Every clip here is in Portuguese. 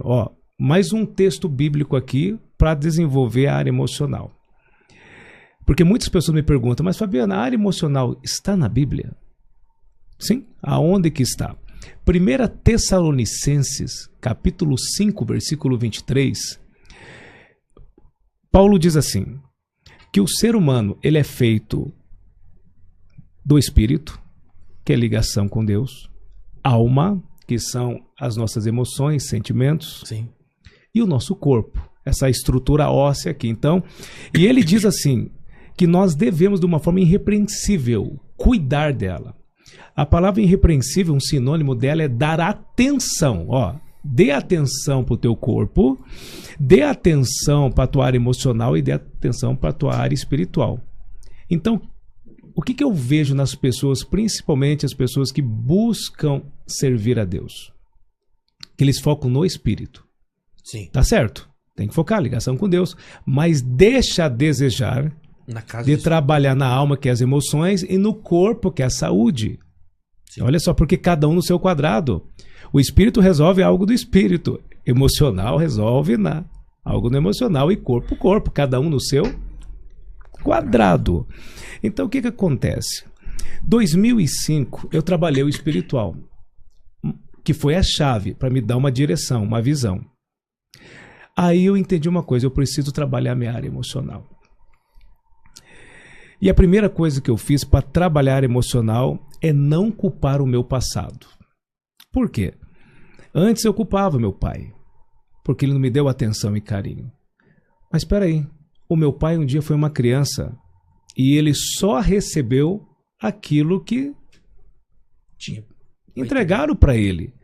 Ó, mais um texto bíblico aqui para desenvolver a área emocional. Porque muitas pessoas me perguntam, mas Fabiana, a área emocional está na Bíblia? Sim, aonde que está? 1 Tessalonicenses, capítulo 5, versículo 23, Paulo diz assim, que o ser humano ele é feito do espírito, que é ligação com Deus, alma, que são as nossas emoções, sentimentos, Sim. e o nosso corpo, essa estrutura óssea aqui. Então, e ele diz assim, que nós devemos de uma forma irrepreensível cuidar dela. A palavra irrepreensível, um sinônimo dela é dar atenção, ó. Dê atenção para o teu corpo, dê atenção para a tua área emocional e dê atenção para a tua área espiritual. Então, o que eu vejo nas pessoas, principalmente as pessoas que buscam servir a Deus? Que eles focam no espírito. Sim. Tá certo? Tem que focar, ligação com Deus, mas deixa a desejar Na casa de trabalhar na alma, que é as emoções, e no corpo, que é a saúde. Sim. Olha só, porque cada um no seu quadrado. O espírito resolve algo do espírito, emocional resolve algo no emocional e corpo, cada um no seu quadrado. Então, o que acontece? 2005, eu trabalhei o espiritual, que foi a chave para me dar uma direção, uma visão. Aí eu entendi uma coisa, eu preciso trabalhar minha área emocional. E a primeira coisa que eu fiz para trabalhar a área emocional é não culpar o meu passado. Por quê? Antes eu culpava meu pai, porque ele não me deu atenção e carinho. Mas espera aí, o meu pai um dia foi uma criança e ele só recebeu aquilo que entregaram para ele.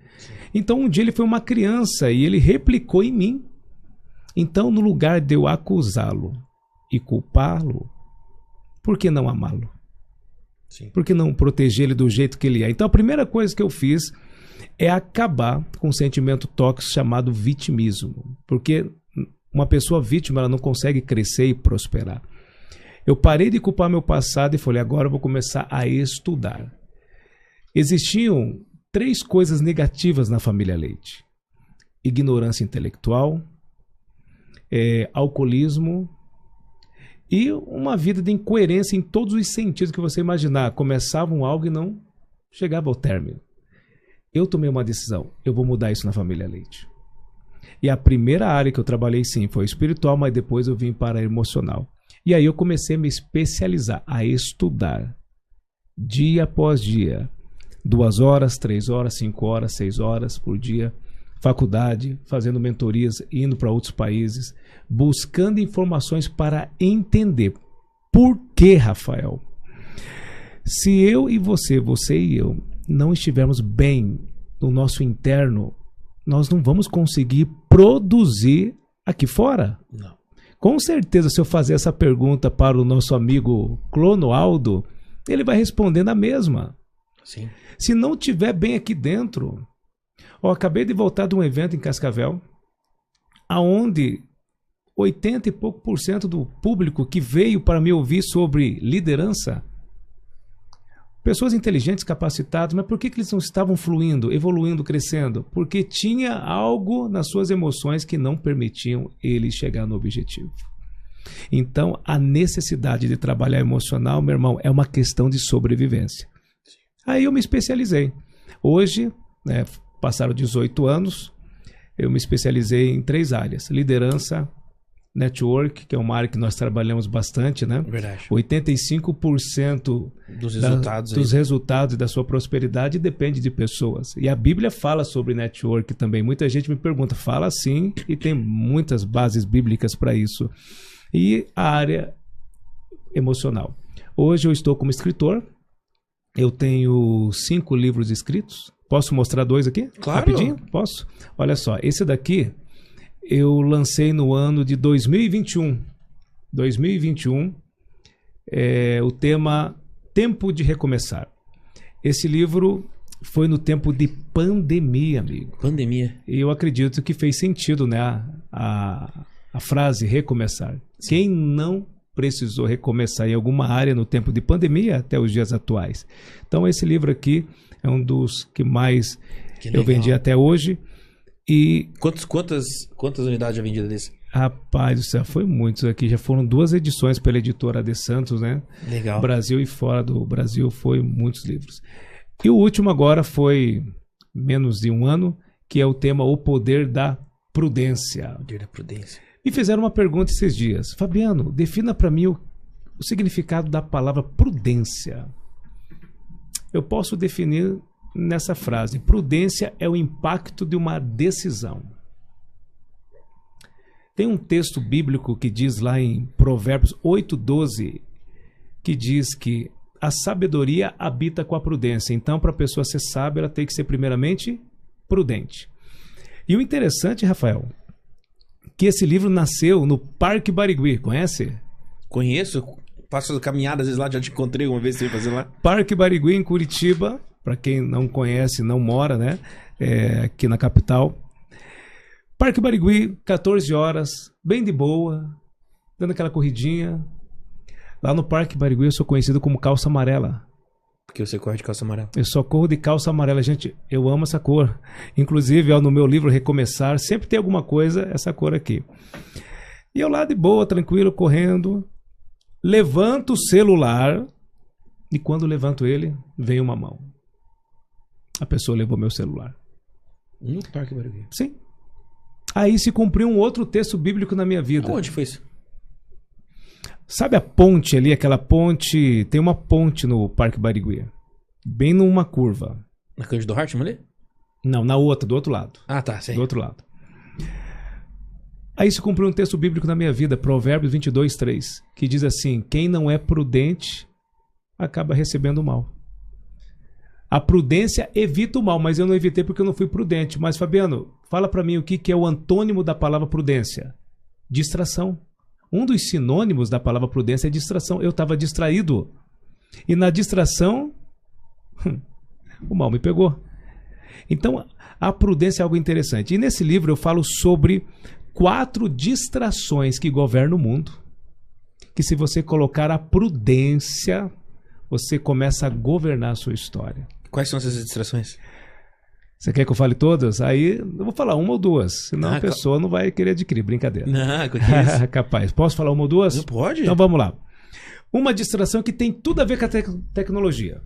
Então um dia ele foi uma criança e ele replicou em mim. Então, no lugar de eu acusá-lo e culpá-lo, por que não amá-lo? Sim. Por que não proteger ele do jeito que ele é? Então, a primeira coisa que eu fiz é acabar com um sentimento tóxico chamado vitimismo. Porque uma pessoa vítima ela não consegue crescer e prosperar. Eu parei de culpar meu passado e falei, agora eu vou começar a estudar. Existiam 3 coisas negativas na família Leite. Ignorância intelectual, alcoolismo e uma vida de incoerência em todos os sentidos que você imaginar. Começavam algo e não chegava ao término. Eu tomei uma decisão, eu vou mudar isso na família Leite. E a primeira área que eu trabalhei sim foi espiritual, mas depois eu vim para a emocional. E aí eu comecei a me especializar, a estudar, dia após dia, 2 horas, 3 horas, 5 horas, 6 horas por dia, faculdade, fazendo mentorias, indo para outros países, buscando informações para entender. Por que, Rafael? Se eu e você e eu, não estivermos bem no nosso interno, nós não vamos conseguir produzir aqui fora. Não. Com certeza, se eu fazer essa pergunta para o nosso amigo Clonoaldo, ele vai responder na mesma. Sim. Se não estiver bem aqui dentro... acabei de voltar de um evento em Cascavel, aonde 80 e pouco % do público que veio para me ouvir sobre liderança, pessoas inteligentes, capacitadas, mas por que eles não estavam fluindo, evoluindo, crescendo? Porque tinha algo nas suas emoções que não permitiam eles chegar no objetivo. Então, a necessidade de trabalhar emocional, meu irmão, é uma questão de sobrevivência. Aí eu me especializei. Hoje, passaram 18 anos, eu me especializei em 3 áreas. Liderança, network, que é uma área que nós trabalhamos bastante, né? Verdade. 85% dos resultados da sua prosperidade depende de pessoas. E a Bíblia fala sobre network também. Muita gente me pergunta, fala sim, e tem muitas bases bíblicas para isso. E a área emocional. Hoje eu estou como escritor, eu tenho 5 livros escritos. Posso mostrar 2 aqui? Claro. Rapidinho? Posso? Olha só, esse daqui eu lancei no ano de 2021. 2021, o tema Tempo de Recomeçar. Esse livro foi no tempo de pandemia, amigo. Pandemia. E eu acredito que fez sentido, né? A frase recomeçar. Sim. Quem não precisou recomeçar em alguma área no tempo de pandemia até os dias atuais? Então esse livro aqui é um dos que mais eu vendi até hoje. E, Quantas unidades já vendidas desse? rapaz do céu, foi muitos aqui. Já foram 2 edições pela editora de Santos, né? Legal. Brasil e fora do Brasil foi muitos livros. E o último agora foi menos de 1 ano, que é o tema O Poder da Prudência. Poder da prudência. Me fizeram uma pergunta esses dias. Fabiano, defina para mim o significado da palavra prudência. Eu posso definir nessa frase. Prudência é o impacto de uma decisão. Tem um texto bíblico que diz lá em Provérbios 8:12, que diz que a sabedoria habita com a prudência. Então, para a pessoa ser sábia, ela tem que ser primeiramente prudente. E o interessante, Rafael, que esse livro nasceu no Parque Barigui. Conhece? Conheço. Passo caminhada, às vezes lá, já te encontrei uma vez, você veio fazer lá. Parque Barigui, em Curitiba. Para quem não conhece, não mora, né? Aqui na capital. Parque Barigui, 14 horas, bem de boa, dando aquela corridinha. Lá no Parque Barigui eu sou conhecido como calça amarela. Porque você corre de calça amarela. Eu só corro de calça amarela. Gente, eu amo essa cor. Inclusive, no meu livro Recomeçar, sempre tem alguma coisa, essa cor aqui. E eu lá de boa, tranquilo, correndo. Levanto o celular e quando levanto ele, vem uma mão. A pessoa levou meu celular. No Parque Barigui. Sim. Aí se cumpriu um outro texto bíblico na minha vida. Onde foi isso? Sabe a ponte ali, aquela ponte... Tem uma ponte no Parque Barigui. Bem numa curva. Na Cândido Hartmann ali? Não, na outra, do outro lado. Ah, tá, sei. Do outro lado. Aí se cumpriu um texto bíblico na minha vida, Provérbios 22:3, que diz assim: quem não é prudente acaba recebendo o mal. A prudência evita o mal, mas eu não evitei porque eu não fui prudente. Mas, Fabiano, fala para mim o que é o antônimo da palavra prudência. Distração. Um dos sinônimos da palavra prudência é distração. Eu estava distraído. E na distração, o mal me pegou. Então, a prudência é algo interessante. E nesse livro eu falo sobre 4 distrações que governam o mundo. Que se você colocar a prudência, você começa a governar a sua história. Quais são essas distrações? Você quer que eu fale todas? Aí eu vou falar 1 ou 2, senão a pessoa não vai querer adquirir. Brincadeira. Não, que é isso? Capaz. Posso falar 1 ou 2? Não pode? Então vamos lá. Uma distração que tem tudo a ver com a tecnologia.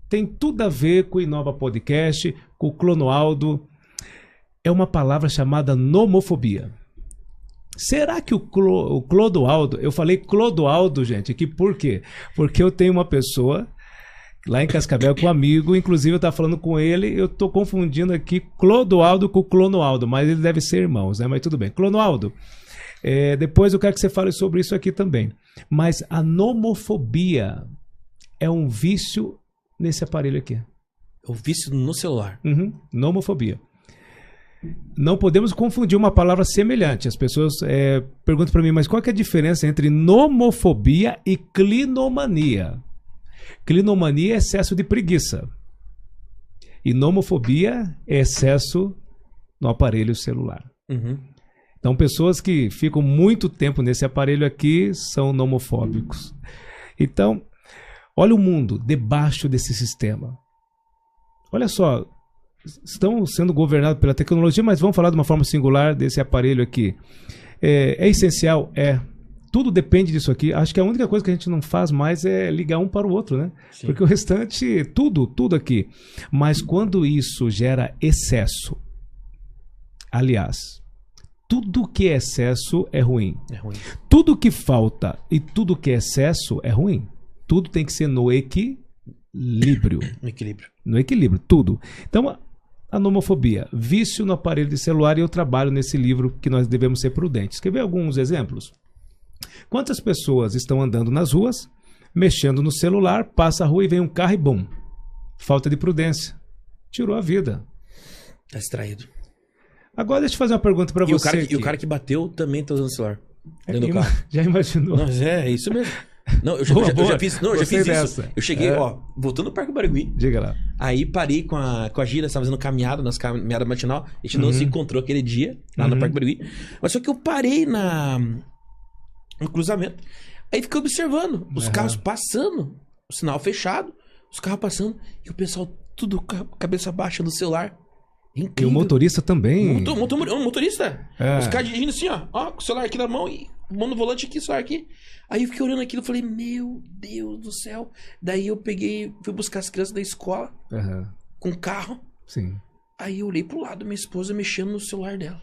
Tem tudo a ver com o Inova Podcast, com o Clodoaldo. É uma palavra chamada nomofobia. Será que o Clodoaldo... Eu falei Clodoaldo, gente, aqui por quê? Porque eu tenho uma pessoa... lá em Cascavel com um amigo, inclusive eu estava falando com ele, eu estou confundindo aqui Clodoaldo com Clonoaldo, mas ele deve ser irmãos, né? Mas tudo bem. Clonoaldo, depois eu quero que você fale sobre isso aqui também. Mas a nomofobia é um vício nesse aparelho aqui. O vício no celular. Uhum, nomofobia. Não podemos confundir uma palavra semelhante. As pessoas perguntam para mim, mas qual que é a diferença entre nomofobia e clinomania? Clinomania é excesso de preguiça. E nomofobia é excesso no aparelho celular. Uhum. Então, pessoas que ficam muito tempo nesse aparelho aqui são nomofóbicos. Então, olha o mundo debaixo desse sistema. Olha só, estão sendo governados pela tecnologia, mas vamos falar de uma forma singular desse aparelho aqui. É essencial? É. Tudo depende disso aqui. Acho que a única coisa que a gente não faz mais é ligar um para o outro, né? Sim. Porque o restante, tudo aqui. Mas quando isso gera excesso, aliás, tudo que é excesso é ruim. É ruim. Tudo que falta e tudo que é excesso é ruim. Tudo tem que ser no equilíbrio. No equilíbrio, tudo. Então, a nomofobia, vício no aparelho de celular, e eu trabalho nesse livro que nós devemos ser prudentes. Quer ver alguns exemplos? Quantas pessoas estão andando nas ruas, mexendo no celular, passa a rua e vem um carro e bum. Falta de prudência. Tirou a vida. Tá distraído. Agora deixa eu fazer uma pergunta para você. E o cara que bateu também tá usando o celular. Dentro do carro. Já imaginou? Não, é isso mesmo. Não, eu já fiz isso. Eu cheguei, voltando no Parque Barigui. Diga lá. Aí parei com a Gira, estava fazendo caminhada, nossa caminhada matinal. A gente não se encontrou aquele dia, lá no Parque Barigui. Mas só que eu parei no cruzamento. Aí fiquei observando os carros passando, o sinal fechado, os carros passando, e o pessoal tudo com a cabeça baixa no celular. E o motorista também. Motorista. Os caras dirigindo assim, ó, com o celular aqui na mão e mão no volante aqui, celular aqui. Aí eu fiquei olhando aquilo e falei, meu Deus do céu. Daí eu fui buscar as crianças da escola com carro. Sim. Aí eu olhei pro lado, minha esposa mexendo no celular dela.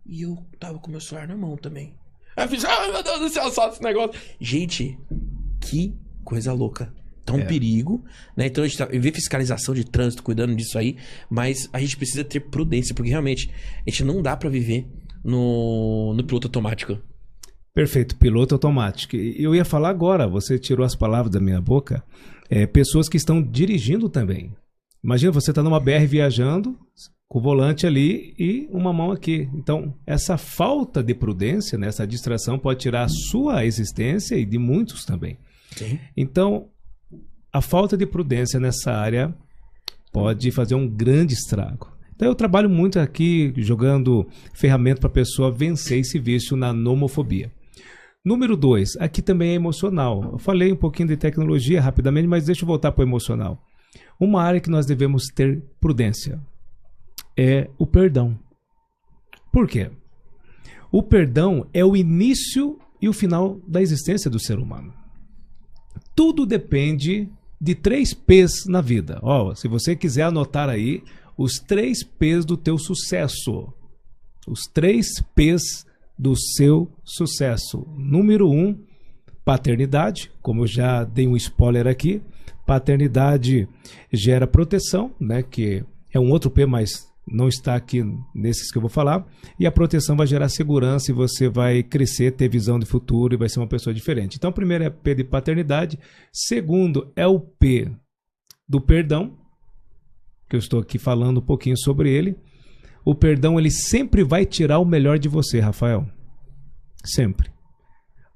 E eu tava com meu celular na mão também. Aí eu fiz, meu Deus do céu, só esse negócio. Gente, que coisa louca. Tá um perigo, né? Então a gente vê fiscalização de trânsito, cuidando disso aí, mas a gente precisa ter prudência, porque realmente a gente não dá pra viver no piloto automático. Perfeito, piloto automático. Eu ia falar agora, você tirou as palavras da minha boca, pessoas que estão dirigindo também. Imagina, você tá numa BR viajando, com o volante ali e uma mão aqui. Então, essa falta de prudência, né, essa distração pode tirar a sua existência e de muitos também. Sim. Então, a falta de prudência nessa área pode fazer um grande estrago. Então eu trabalho muito aqui jogando ferramenta para a pessoa vencer esse vício na nomofobia. Número 2, aqui também é emocional. Eu falei um pouquinho de tecnologia rapidamente, mas deixa eu voltar para o emocional. Uma área que nós devemos ter prudência é o perdão. Por quê? O perdão é o início e o final da existência do ser humano. Tudo depende de 3 P's na vida. Se você quiser anotar aí os 3 P's do teu sucesso. Os 3 P's do seu sucesso. Número 1, paternidade. Como eu já dei um spoiler aqui, paternidade gera proteção, né? Que é um outro P, mas não está aqui nesses que eu vou falar. E a proteção vai gerar segurança e você vai crescer, ter visão de futuro e vai ser uma pessoa diferente. Então, o primeiro é P de paternidade. Segundo é o P do perdão, que eu estou aqui falando um pouquinho sobre ele. O perdão, ele sempre vai tirar o melhor de você, Rafael. Sempre.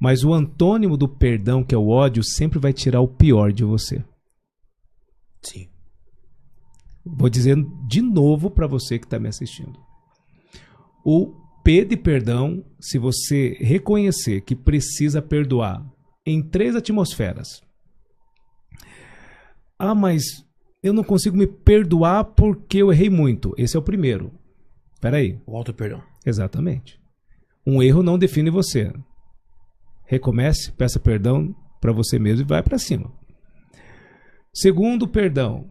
Mas o antônimo do perdão, que é o ódio, sempre vai tirar o pior de você. Sim. Vou dizer de novo para você que está me assistindo. O P de perdão, se você reconhecer que precisa perdoar em 3 atmosferas. Mas eu não consigo me perdoar porque eu errei muito. Esse é o primeiro. Espera aí. O auto-perdão. Exatamente. Um erro não define você. Recomece, peça perdão para você mesmo e vai para cima. Segundo, perdão.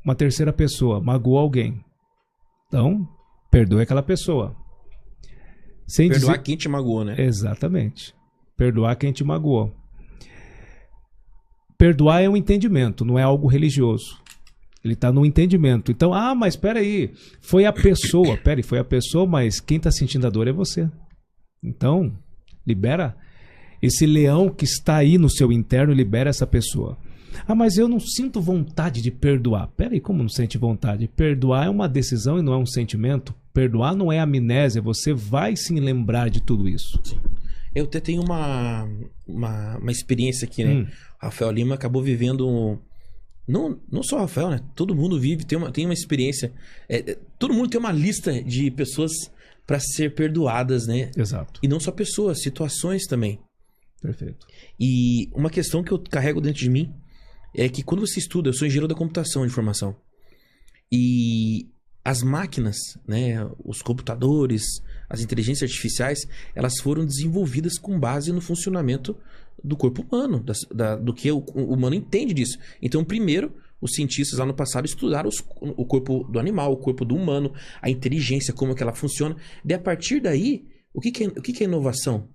Uma terceira pessoa magoou alguém. Então, perdoe aquela pessoa. Perdoar quem te magoou, né? Exatamente. Perdoar quem te magoou. Perdoar é um entendimento, não é algo religioso. Ele está no entendimento. Então, mas espera aí, foi a pessoa. Foi a pessoa, mas quem está sentindo a dor é você. Então, libera esse leão que está aí no seu interno, libera essa pessoa. Mas eu não sinto vontade de perdoar. Peraí, como não sente vontade? Perdoar é uma decisão e não é um sentimento. Perdoar não é amnésia, você vai sim lembrar de tudo isso. Sim. Eu até tenho uma experiência aqui, né? Rafael Lima acabou vivendo... Não só o Rafael, né? Todo mundo vive, tem uma experiência. Todo mundo tem uma lista de pessoas para ser perdoadas, né? Exato. E não só pessoas, situações também. Perfeito. E uma questão que eu carrego dentro de mim é que quando você estuda, eu sou engenheiro da computação de formação. E as máquinas, né, os computadores, as inteligências artificiais, elas foram desenvolvidas com base no funcionamento do corpo humano, do que o humano entende disso. Então, primeiro, os cientistas lá no passado estudaram o corpo do animal, o corpo do humano, a inteligência, como é que ela funciona. E a partir daí, o que é inovação?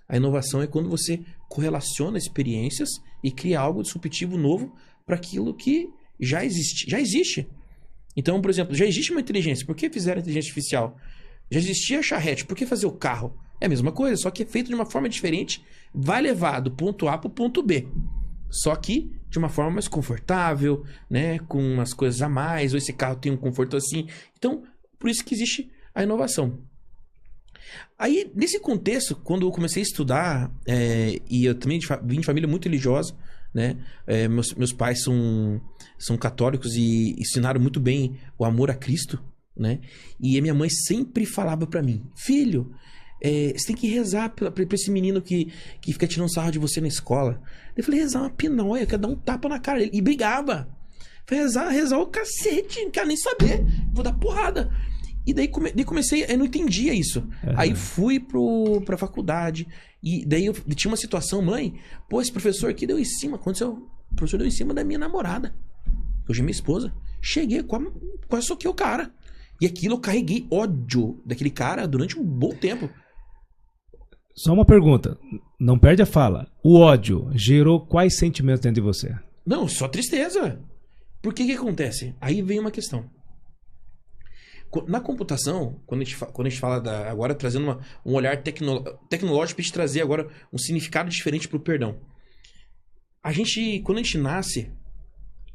A inovação é quando você correlaciona experiências e cria algo disruptivo novo para aquilo que já existe. Então, por exemplo, já existe uma inteligência. Por que fizeram a inteligência artificial? Já existia a charrete. Por que fazer o carro? É a mesma coisa, só que é feito de uma forma diferente. Vai levar do ponto A para o ponto B. Só que de uma forma mais confortável, né? Com umas coisas a mais. Ou esse carro tem um conforto assim. Então, por isso que existe a inovação. Aí, nesse contexto, quando eu comecei a estudar, e eu também vim de família muito religiosa, né? Meus pais são católicos e ensinaram muito bem o amor a Cristo, né? E a minha mãe sempre falava pra mim, filho, você tem que rezar pra esse menino que fica tirando sarro de você na escola. Eu falei, rezar uma pinóia, quer dar um tapa na cara dele. E brigava. Foi rezar o cacete, não quero nem saber. Vou dar porrada. E daí comecei, eu não entendia isso. Aí fui pra faculdade. E daí eu tinha uma situação, mãe, pô, esse professor aqui deu em cima. Aconteceu, o professor deu em cima da minha namorada. Hoje é minha esposa. Cheguei, quase soquei o cara. E aquilo eu carreguei ódio daquele cara durante um bom tempo. Só uma pergunta, não perde a fala. O ódio gerou quais sentimentos dentro de você? Não, só tristeza. Por que acontece? Aí vem uma questão. Na computação, quando a gente fala agora trazendo um olhar tecnológico para te trazer agora um significado diferente para o perdão. Quando a gente nasce,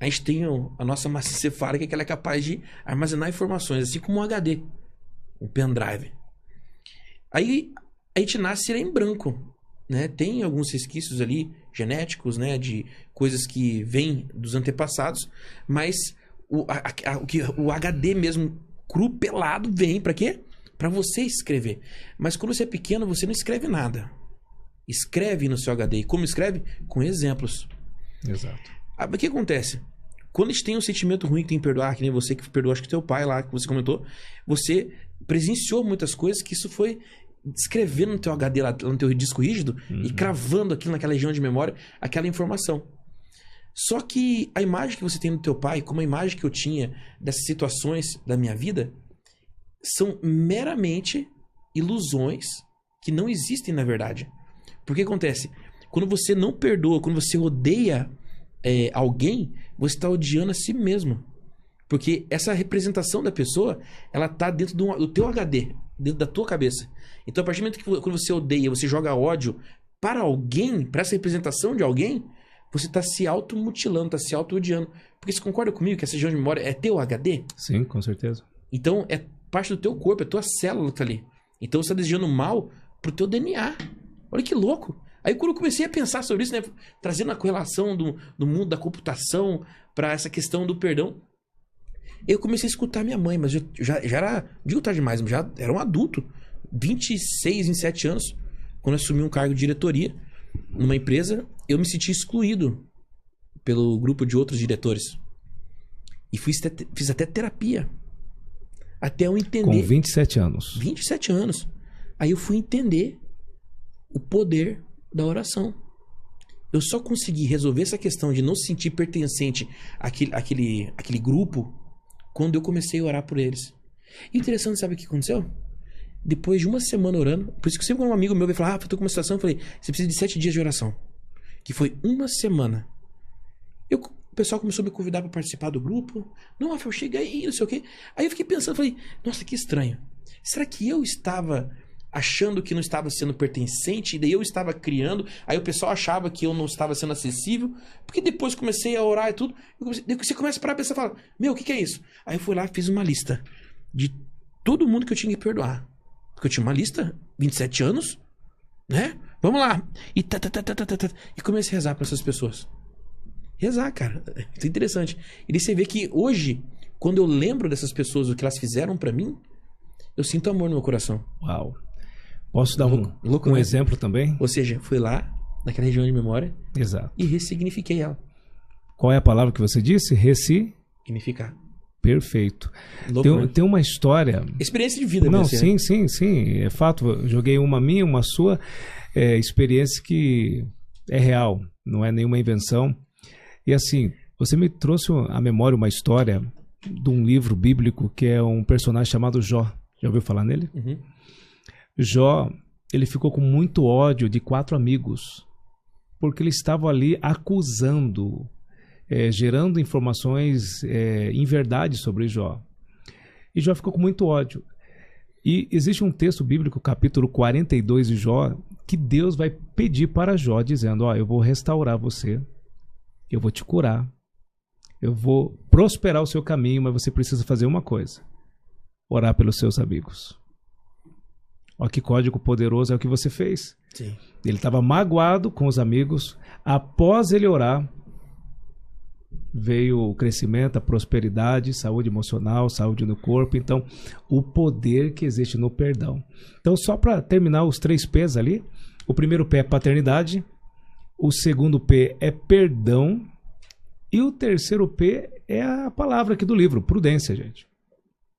a gente tem a nossa massa encefálica que ela é capaz de armazenar informações, assim como um HD, um pendrive. Aí a gente nasce em branco, né? Tem alguns resquícios ali genéticos, né, de coisas que vêm dos antepassados, mas o HD mesmo cru, pelado, vem pra quê? Pra você escrever. Mas quando você é pequeno, você não escreve nada. Escreve no seu HD. E como escreve? Com exemplos. Exato. O que acontece? Quando a gente tem um sentimento ruim que tem que perdoar, que nem você que perdoou, acho que teu pai lá, que você comentou, você presenciou muitas coisas que isso foi escrevendo no teu HD, lá no teu disco rígido, e cravando aquilo naquela região de memória, aquela informação. Só que a imagem que você tem do teu pai, como a imagem que eu tinha dessas situações da minha vida, são meramente ilusões que não existem na verdade. Porque acontece? Quando você não perdoa, quando você odeia alguém, você está odiando a si mesmo. Porque essa representação da pessoa, ela está dentro do teu HD, dentro da tua cabeça. Então, a partir do momento que quando você odeia, você joga ódio para alguém, para essa representação de alguém, você está se automutilando, está se auto-odiando. Porque você concorda comigo que essa região de memória é teu HD? Sim, com certeza. Então, é parte do teu corpo, é tua célula que tá ali. Então, você está desejando mal pro teu DNA. Olha que louco. Aí, quando eu comecei a pensar sobre isso, né, trazendo a correlação do mundo da computação para essa questão do perdão, eu comecei a escutar minha mãe, mas eu já era, digo tarde demais, mas já era um adulto, 26, 27 anos, quando eu assumi um cargo de diretoria numa empresa, eu me senti excluído pelo grupo de outros diretores. E fiz até terapia. Até eu entender. Com 27 anos. 27 anos. Aí eu fui entender o poder da oração. Eu só consegui resolver essa questão de não se sentir pertencente àquele grupo quando eu comecei a orar por eles. E interessante, sabe o que aconteceu? Depois de uma semana orando, por isso que sempre quando um amigo meu veio falar, eu tô com uma situação, eu falei, você precisa de 7 dias de oração. Que foi uma semana. O pessoal começou a me convidar para participar do grupo. Não, Rafael, chega aí, não sei o quê. Aí eu fiquei pensando, falei, nossa, que estranho. Será que eu estava achando que não estava sendo pertencente, e daí eu estava criando, aí o pessoal achava que eu não estava sendo acessível, porque depois comecei a orar e tudo, daí você começa a parar e pensar, fala, meu, o que é isso? Aí eu fui lá, fiz uma lista de todo mundo que eu tinha que perdoar. Porque eu tinha uma lista, 27 anos, né? Vamos lá. E comecei a rezar para essas pessoas. Rezar, cara. É interessante. E daí você vê que hoje, quando eu lembro dessas pessoas, o que elas fizeram para mim, eu sinto amor no meu coração. Uau. Posso dar um exemplo também? Ou seja, fui lá, naquela região de memória. Exato. E ressignifiquei ela. Qual é a palavra que você disse? Significar. Perfeito. Tem uma história... Experiência de vida. Não, sim. É fato. Eu joguei uma minha, uma sua. Experiência que é real. Não é nenhuma invenção. E assim, você me trouxe à memória uma história de um livro bíblico que é um personagem chamado Jó. Já ouviu falar nele? Uhum. Jó, ele ficou com muito ódio de 4 amigos, porque eles estavam ali acusando, gerando informações inverdades sobre Jó. E Jó ficou com muito ódio. E existe um texto bíblico, capítulo 42 de Jó, que Deus vai pedir para Jó, dizendo, eu vou restaurar você, eu vou te curar, eu vou prosperar o seu caminho, mas você precisa fazer uma coisa, orar pelos seus amigos. Olha que código poderoso é o que você fez. Sim. Ele estava magoado com os amigos. Após ele orar, veio o crescimento, a prosperidade, saúde emocional, saúde no corpo. Então, o poder que existe no perdão. Então, só para terminar os 3 P's ali. O primeiro P é paternidade. O segundo P é perdão. E o terceiro P é a palavra aqui do livro, prudência, gente.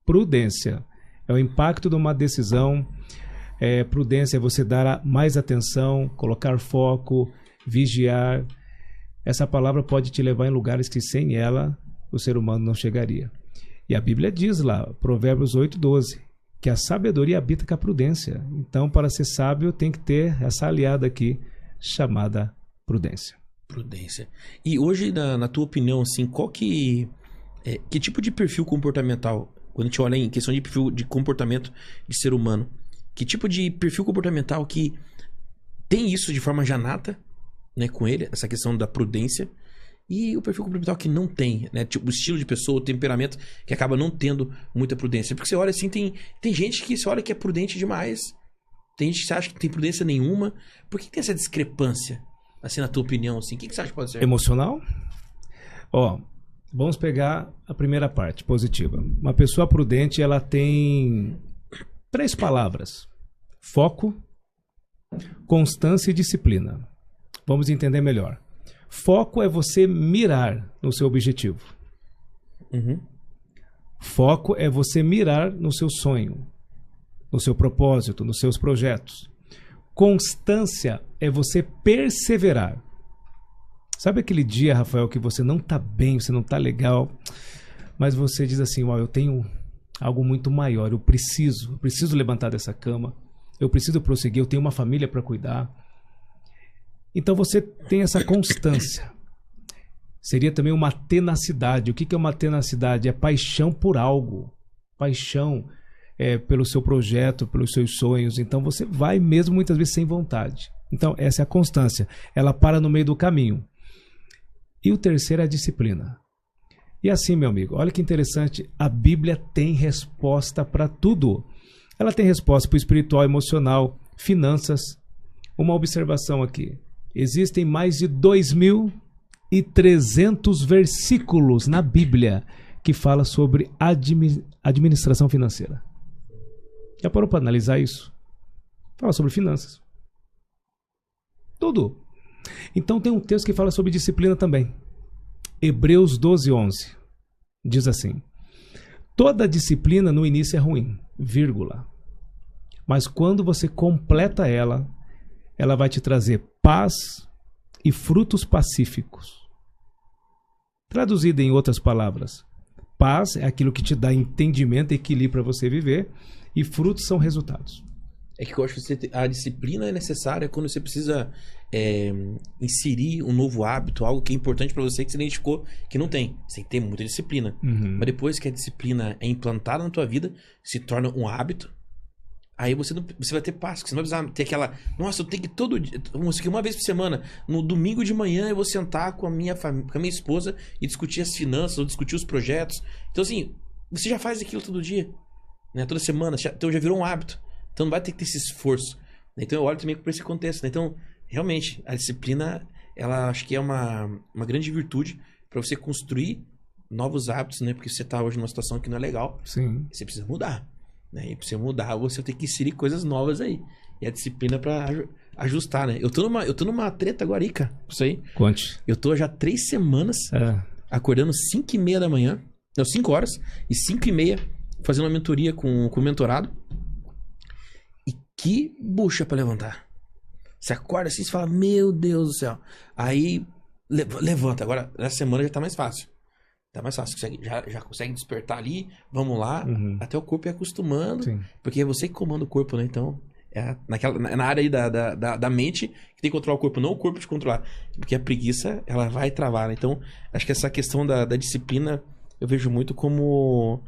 Prudência. É o impacto de uma decisão. Prudência é você dar mais atenção, colocar foco, vigiar. Essa palavra pode te levar em lugares que sem ela o ser humano não chegaria. E a Bíblia diz lá, Provérbios 8:12, que a sabedoria habita com a prudência. Então, para ser sábio, tem que ter essa aliada aqui, chamada prudência. Prudência. E hoje, na tua opinião, assim, que tipo de perfil comportamental, quando a gente olha em questão de perfil de comportamento de ser humano, que tipo de perfil comportamental que tem isso de forma já nata, né, com ele, essa questão da prudência, e o perfil comportamental que não tem, né, tipo o estilo de pessoa, o temperamento que acaba não tendo muita prudência. Porque você olha assim, tem gente que você olha que é prudente demais, tem gente que acha que não tem prudência nenhuma. Por que tem essa discrepância? Assim, na tua opinião, assim, o que você acha que pode ser? Emocional? Vamos pegar a primeira parte, positiva. Uma pessoa prudente, ela tem 3 palavras: foco, constância e disciplina. Vamos entender melhor. Foco é você mirar no seu objetivo. Uhum. Foco é você mirar no seu sonho, no seu propósito, nos seus projetos. Constância é você perseverar. Sabe aquele dia, Rafael, que você não está bem, você não está legal, mas você diz assim, eu tenho algo muito maior, eu preciso levantar dessa cama, eu preciso prosseguir, eu tenho uma família para cuidar. Então você tem essa constância. Seria também uma tenacidade. O que é uma tenacidade? É paixão por algo. Paixão pelo seu projeto, pelos seus sonhos. Então você vai mesmo muitas vezes sem vontade. Então essa é a constância. Ela para no meio do caminho. E o terceiro é a disciplina. E assim, meu amigo, olha que interessante. A Bíblia tem resposta para tudo. Ela tem resposta para o espiritual, emocional, finanças. Uma observação aqui. Existem mais de 2.300 versículos na Bíblia que fala sobre administração financeira. Já parou para analisar isso? Fala sobre finanças. Tudo. Então tem um texto que fala sobre disciplina também. Hebreus 12:11. Diz assim: toda disciplina no início é ruim, vírgula. Mas quando você completa ela vai te trazer paz e frutos pacíficos. Traduzido em outras palavras, paz é aquilo que te dá entendimento e equilíbrio para você viver, e frutos são resultados. É que eu acho que a disciplina é necessária quando você precisa inserir um novo hábito, algo que é importante para você, que você identificou que não tem. Você tem que ter muita disciplina. Uhum. Mas depois que a disciplina é implantada na tua vida, se torna um hábito, aí você vai ter paz. Você não vai precisar ter aquela... Nossa, eu tenho que todo dia... Uma vez por semana, no domingo de manhã, eu vou sentar com a minha esposa e discutir as finanças, ou discutir os projetos. Então, assim, você já faz aquilo todo dia, né? Toda semana. Então já virou um hábito. Então não vai ter que ter esse esforço. Então eu olho também para esse contexto, né? Então, realmente, a disciplina, ela acho que é uma grande virtude para você construir novos hábitos, né? Porque você está hoje numa situação que não é legal. Sim. Você precisa mudar, né? E para você mudar, você tem que inserir coisas novas aí. E a disciplina para ajustar, né? Eu tô numa treta agora aí, cara. Isso aí. Conte. Eu tô já 3 semanas acordando 5:30 da manhã. Não, 5 horas. E 5:30 fazendo uma mentoria com o mentorado. Que bucha pra levantar. Você acorda assim e fala, meu Deus do céu. Aí, levanta. Agora, nessa semana já tá mais fácil. Tá mais fácil. Já consegue despertar ali. Vamos lá. Uhum. Até o corpo ir acostumando. Sim. Porque é você que comanda o corpo, né? Então, na área aí da mente que tem que controlar o corpo, não o corpo te controlar. Porque a preguiça, ela vai travar, né? Então, acho que essa questão da disciplina, eu vejo muito como...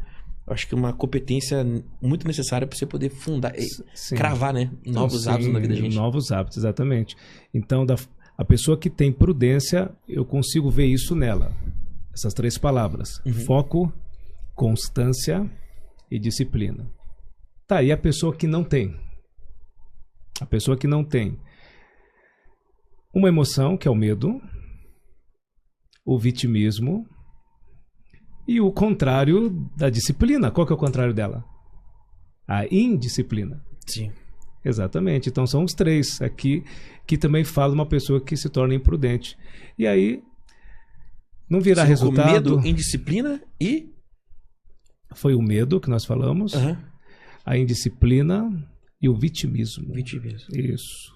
Acho que uma competência muito necessária para você poder fundar, cravar, né? Novos hábitos na vida da gente. Novos hábitos, exatamente. Então, a pessoa que tem prudência, eu consigo ver isso nela. Essas 3 palavras. Uhum. Foco, constância e disciplina. Tá, e a pessoa que não tem? A pessoa que não tem uma emoção, que é o medo, o vitimismo... E o contrário da disciplina. Qual que é o contrário dela? A indisciplina. Sim. Exatamente. Então são os 3 aqui que também falam de uma pessoa que se torna imprudente. E aí, Não virá Você colocou resultado. medo, indisciplina e... Foi o medo que nós falamos, a indisciplina e o vitimismo. Vitimismo. Isso.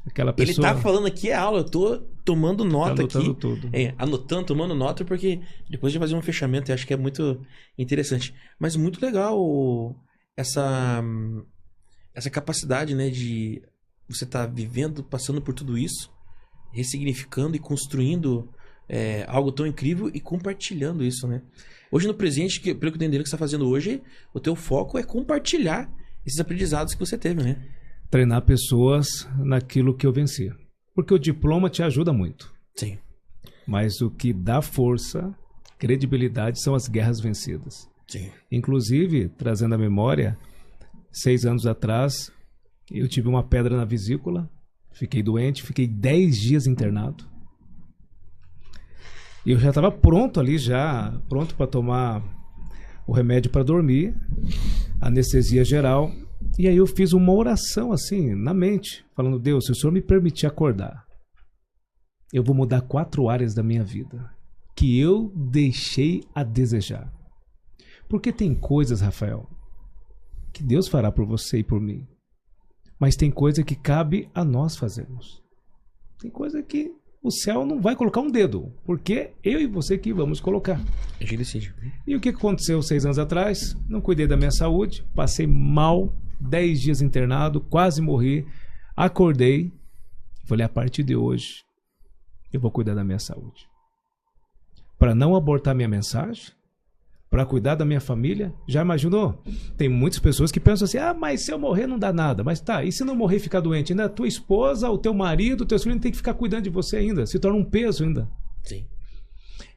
Aquela Ele pessoa... tá falando aqui a aula, eu tô tomando nota Tá anotando aqui. tudo. Anotando, tomando nota, porque depois de fazer um fechamento, eu acho que é muito interessante. Mas muito legal essa capacidade, né, de você estar vivendo, passando por tudo isso, ressignificando e construindo algo tão incrível e compartilhando isso, né? Hoje no presente, pelo que eu entendi que você está fazendo hoje, o teu foco é compartilhar esses aprendizados que você teve, né? Treinar pessoas naquilo que eu venci. Porque o diploma te ajuda muito. Sim. Mas o que dá força, credibilidade, são as guerras vencidas. Sim. Inclusive, trazendo a memória, 6 anos atrás, eu tive uma pedra na vesícula, fiquei doente, fiquei 10 dias internado. E eu já estava pronto ali, pronto para tomar o remédio para dormir, anestesia geral. E aí eu fiz uma oração assim, na mente, falando: Deus, se o Senhor me permitir acordar, eu vou mudar 4 áreas da minha vida que eu deixei a desejar. Porque tem coisas, Rafael, que Deus fará por você e por mim. Mas tem coisa que cabe a nós fazermos. Tem coisa que o céu não vai colocar um dedo, porque eu e você que vamos colocar. A gente decide. E o que aconteceu 6 anos atrás? Não cuidei da minha saúde, passei mal, 10 dias internado, quase morri. Acordei, falei: a partir de hoje, eu vou cuidar da minha saúde. Para não abortar minha mensagem, para cuidar da minha família. Já imaginou? Tem muitas pessoas que pensam assim: mas se eu morrer não dá nada. Mas tá, e se não morrer e ficar doente? Ainda a tua esposa, o teu marido, o teu filho tem que ficar cuidando de você ainda. Se torna um peso ainda. Sim.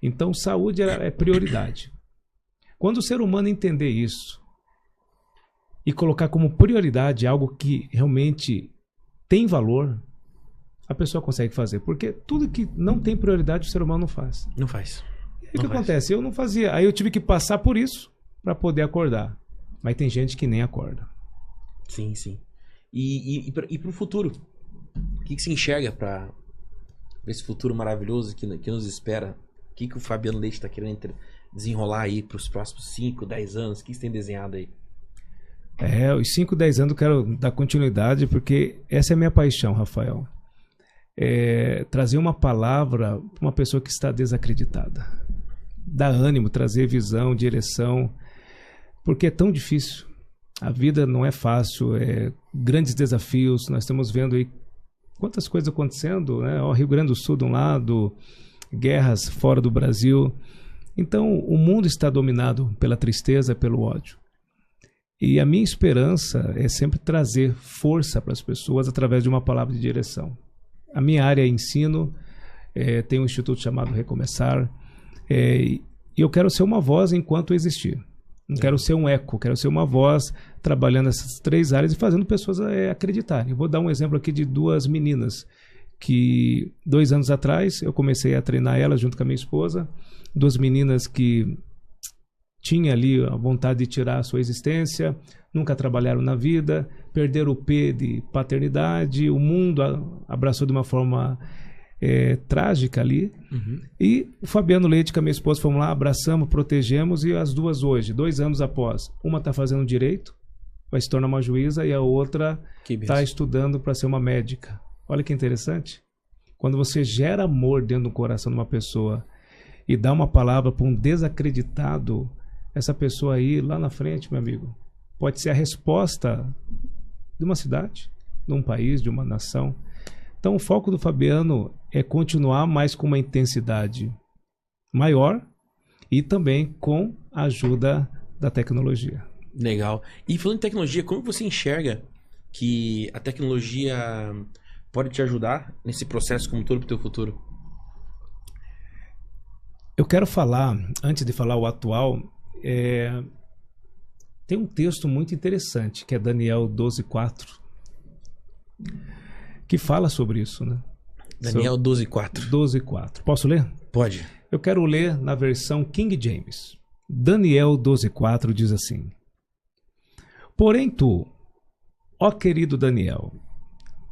Então, saúde é prioridade. Quando o ser humano entender isso e colocar como prioridade algo que realmente tem valor, a pessoa consegue fazer. Porque tudo que não tem prioridade, o ser humano não faz. Não faz. E o que acontece? Eu não fazia. Aí eu tive que passar por isso para poder acordar. Mas tem gente que nem acorda. Sim, sim. E para o futuro? O que se enxerga para esse futuro maravilhoso que nos espera? O que o Fabiano Leite está querendo desenrolar aí para os próximos 5, 10 anos? O que você tem desenhado aí? Os 5, 10 anos eu quero dar continuidade, porque essa é a minha paixão, Rafael. Trazer uma palavra para uma pessoa que está desacreditada. Dar ânimo, trazer visão, direção, porque é tão difícil. A vida não é fácil, grandes desafios. Nós estamos vendo aí quantas coisas acontecendo, né? O Rio Grande do Sul de um lado, guerras fora do Brasil. Então, o mundo está dominado pela tristeza, pelo ódio. E a minha esperança é sempre trazer força para as pessoas através de uma palavra de direção. A minha área é ensino, tem um instituto chamado Recomeçar, e eu quero ser uma voz enquanto existir. Não quero ser um eco, quero ser uma voz trabalhando essas 3 áreas e fazendo pessoas acreditarem. Eu vou dar um exemplo aqui de 2 meninas que 2 anos atrás eu comecei a treinar elas junto com a minha esposa. 2 meninas que tinham ali a vontade de tirar a sua existência, nunca trabalharam na vida, perderam o P de paternidade, o mundo abraçou de uma forma trágica ali. Uhum. E o Fabiano Leite com a minha esposa fomos lá, abraçamos, protegemos, e as 2 hoje, 2 anos após, uma está fazendo direito, vai se tornar uma juíza, e a outra está estudando para ser uma médica. Olha que interessante. Quando você gera amor dentro do coração de uma pessoa e dá uma palavra para um desacreditado, essa pessoa aí lá na frente, meu amigo, pode ser a resposta de uma cidade, de um país, de uma nação. Então o foco do Fabiano é continuar mais com uma intensidade maior e também com a ajuda da tecnologia. Legal. E falando em tecnologia, como você enxerga que a tecnologia pode te ajudar nesse processo como todo para o teu futuro? Eu quero falar, antes de falar o atual, tem um texto muito interessante, que é Daniel 12:4, que fala sobre isso, né? Daniel 12:4. 12:4. Posso ler? Pode. Eu quero ler na versão King James. Daniel 12:4 diz assim: Porém tu, ó querido Daniel,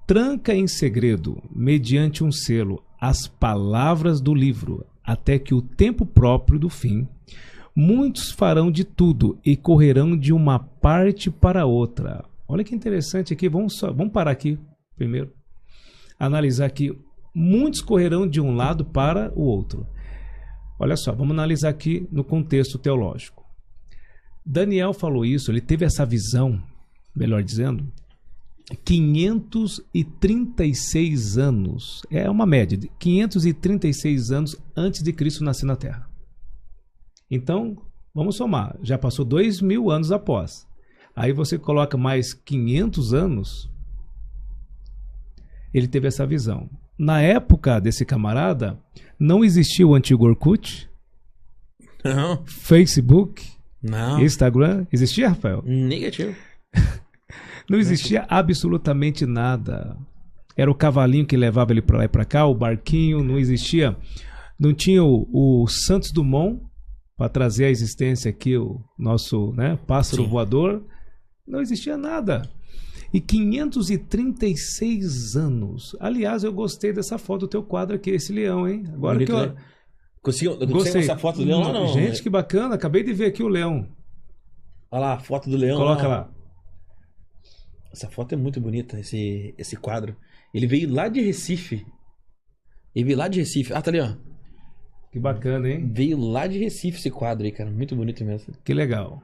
tranca em segredo, mediante um selo, as palavras do livro, até que o tempo próprio do fim, muitos farão de tudo e correrão de uma parte para outra. Olha que interessante aqui, vamos parar aqui primeiro. Analisar aqui, muitos correrão de um lado para o outro. Olha só, vamos analisar aqui no contexto teológico. Daniel falou isso, ele teve essa visão, melhor dizendo, 536 anos, é uma média, de 536 anos antes de Cristo nascer na Terra. Então, vamos somar, já passou 2000 anos após. Aí você coloca mais 500 anos, ele teve essa visão. Na época desse camarada, não existia o antigo Orkut, Não. Facebook, Não. Instagram. Existia, Rafael? Negativo. Não existia absolutamente nada. Era o cavalinho que levava ele para lá e para cá, o barquinho, não existia. Não tinha o Santos Dumont para trazer à existência aqui o nosso, né, pássaro voador. Não existia nada. E 536 anos. Aliás, eu gostei dessa foto do teu quadro aqui, esse leão, hein? Agora Bonito, que eu né? Conseguiu gostei. essa foto do leão lá, não? Gente, que bacana. Acabei de ver aqui o leão. Olha lá, a foto do leão. Coloca lá. Essa foto é muito bonita, esse quadro. Ele veio lá de Recife. Ah, tá ali, ó. Que bacana, hein? Veio lá de Recife esse quadro aí, cara. Muito bonito mesmo. Que legal.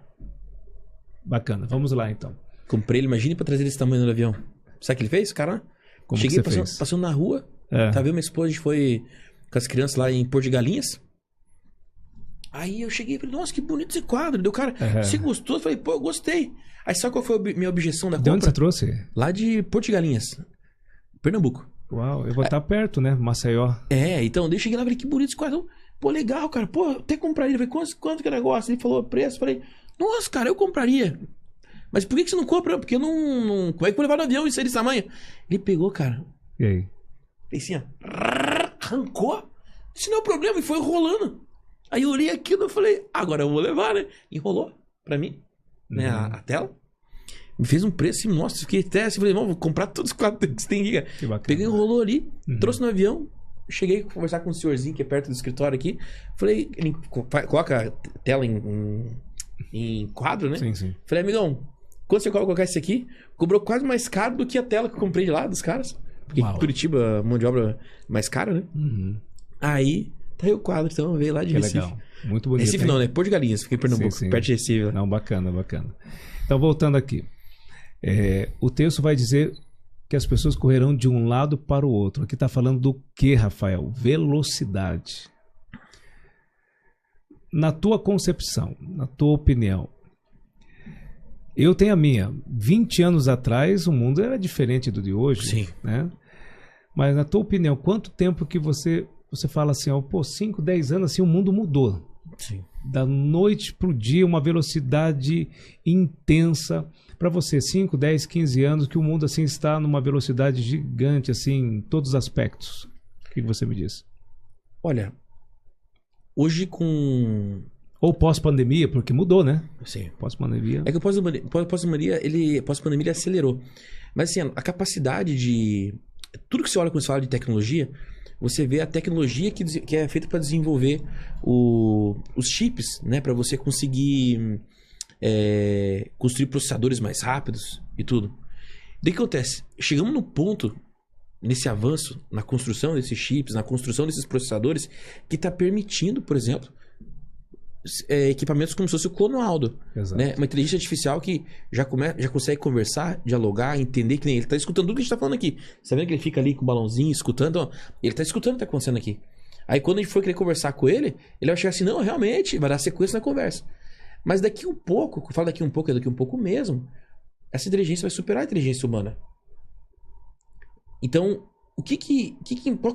Bacana. Vamos lá, então. Comprei ele, imagine pra trazer esse tamanho no avião. Sabe o que ele fez, cara? Como Cheguei que você fez? passando na rua. É. Tava eu e minha esposa, a gente foi com as crianças lá em Porto de Galinhas. Aí eu cheguei e falei, nossa, que bonito esse quadro. Deu, cara, você gostou? Eu falei, pô, eu gostei. Aí sabe qual foi a minha objeção da compra? De onde você trouxe? Lá de Porto de Galinhas, Pernambuco. Uau, eu vou estar perto, né? Maceió. Então, daí eu cheguei lá e falei, que bonito esse quadro. Pô, legal, cara. Pô, até compraria. Eu falei, quanto que é o negócio? Ele falou, preço. Eu falei, nossa, cara, eu compraria. Mas por que você não compra? Porque eu não... Como é que eu vou levar no avião isso aí desse tamanho? Ele pegou, cara. E aí? Fez assim, ó. Arrancou. Isso não é o problema. E foi enrolando. Aí eu olhei aquilo e falei, agora eu vou levar, né? Enrolou pra mim, né? A tela. Me fez um preço assim, nossa, fiquei até assim, falei, vou comprar todos os quadros que tem aqui, cara. Que bacana. Peguei, enrolou ali, trouxe no avião. Cheguei a conversar com um senhorzinho que é perto do escritório aqui. Falei, ele coloca a tela em quadro, né? Sim, sim. Falei, amigão, quando você colocar isso aqui, cobrou quase mais caro do que a tela que eu comprei de lá dos caras. Porque em Curitiba, mão de obra mais cara, né? Aí, tá aí o quadro, então veio lá de Recife. Legal. Muito bonito. Recife não, né? Porto de Galinhas, fiquei em Pernambuco, Sim, sim. perto de Recife. Não, bacana, bacana. Então, voltando aqui. O texto vai dizer que as pessoas correrão de um lado para o outro. Aqui está falando do que, Rafael? Velocidade. Na tua concepção, na tua opinião, eu tenho a minha. 20 anos atrás, o mundo era diferente do de hoje. Sim. Né? Mas na tua opinião, quanto tempo que você fala assim, ó, pô, 5, 10 anos, assim, o mundo mudou. Sim. Da noite para o dia, uma velocidade intensa. Para você, 5, 10, 15 anos, que o mundo assim está numa velocidade gigante, assim, em todos os aspectos. O que você me diz? Olha, hoje com... Ou pós-pandemia, porque mudou, né? Sim. Pós-pandemia. É que o pós-pandemia, ele acelerou. Mas assim, a capacidade de... Tudo que você olha quando você fala de tecnologia, você vê a tecnologia que é feita para desenvolver os chips, né? Para você conseguir construir processadores mais rápidos e tudo. Daí o que acontece? Chegamos no ponto, nesse avanço, na construção desses chips, na construção desses processadores, que está permitindo, por exemplo, equipamentos como se fosse o Clonoaldo, né? Uma inteligência artificial que já consegue conversar, dialogar, entender que nem ele está escutando tudo que a gente está falando aqui. Você vendo que ele fica ali com o balãozinho, escutando? Então, ele está escutando o que está acontecendo aqui. Aí quando a gente for querer conversar com ele, ele vai chegar assim, não, realmente, vai dar sequência na conversa. Mas daqui um pouco, quando eu falo daqui um pouco, é daqui um pouco mesmo, essa inteligência vai superar a inteligência humana. Então, qual que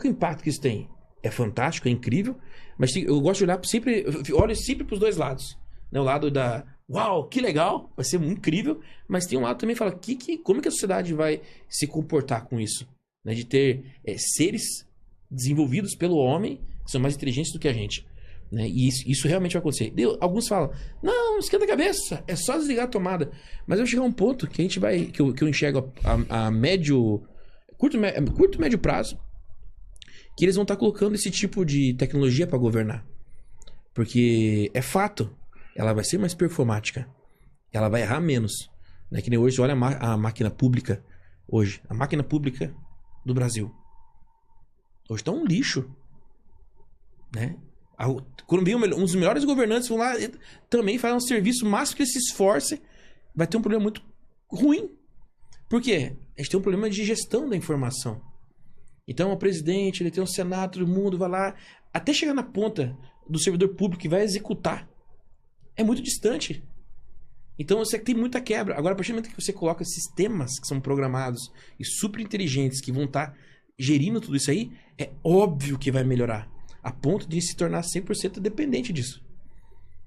é o impacto que isso tem? É fantástico, é incrível, mas eu gosto de olhar sempre, eu olho sempre para os dois lados. Né? O lado da, uau, que legal, vai ser incrível, mas tem um lado também que fala, como que a sociedade vai se comportar com isso? Né? De ter seres desenvolvidos pelo homem que são mais inteligentes do que a gente. Né? E isso realmente vai acontecer. Alguns falam, não esquenta a cabeça, é só desligar a tomada. Mas vai chegar um ponto que a gente vai, que eu enxergo a curto, médio prazo, que eles vão estar colocando esse tipo de tecnologia para governar. Porque é fato, ela vai ser mais performática. Ela vai errar menos. Né? Que nem hoje, olha a máquina pública hoje. A máquina pública do Brasil. Hoje está um lixo. Né? Quando vem um dos melhores governantes vão lá também faz um serviço, máximo que ele se esforce, vai ter um problema muito ruim. Por quê? A gente tem um problema de gestão da informação. Então o presidente, ele tem um senado, todo mundo vai lá, até chegar na ponta do servidor público que vai executar. É muito distante. Então você tem muita quebra. Agora, a partir do momento que você coloca sistemas que são programados e super inteligentes que vão estar gerindo tudo isso aí, é óbvio que vai melhorar. A ponto de se tornar 100% dependente disso.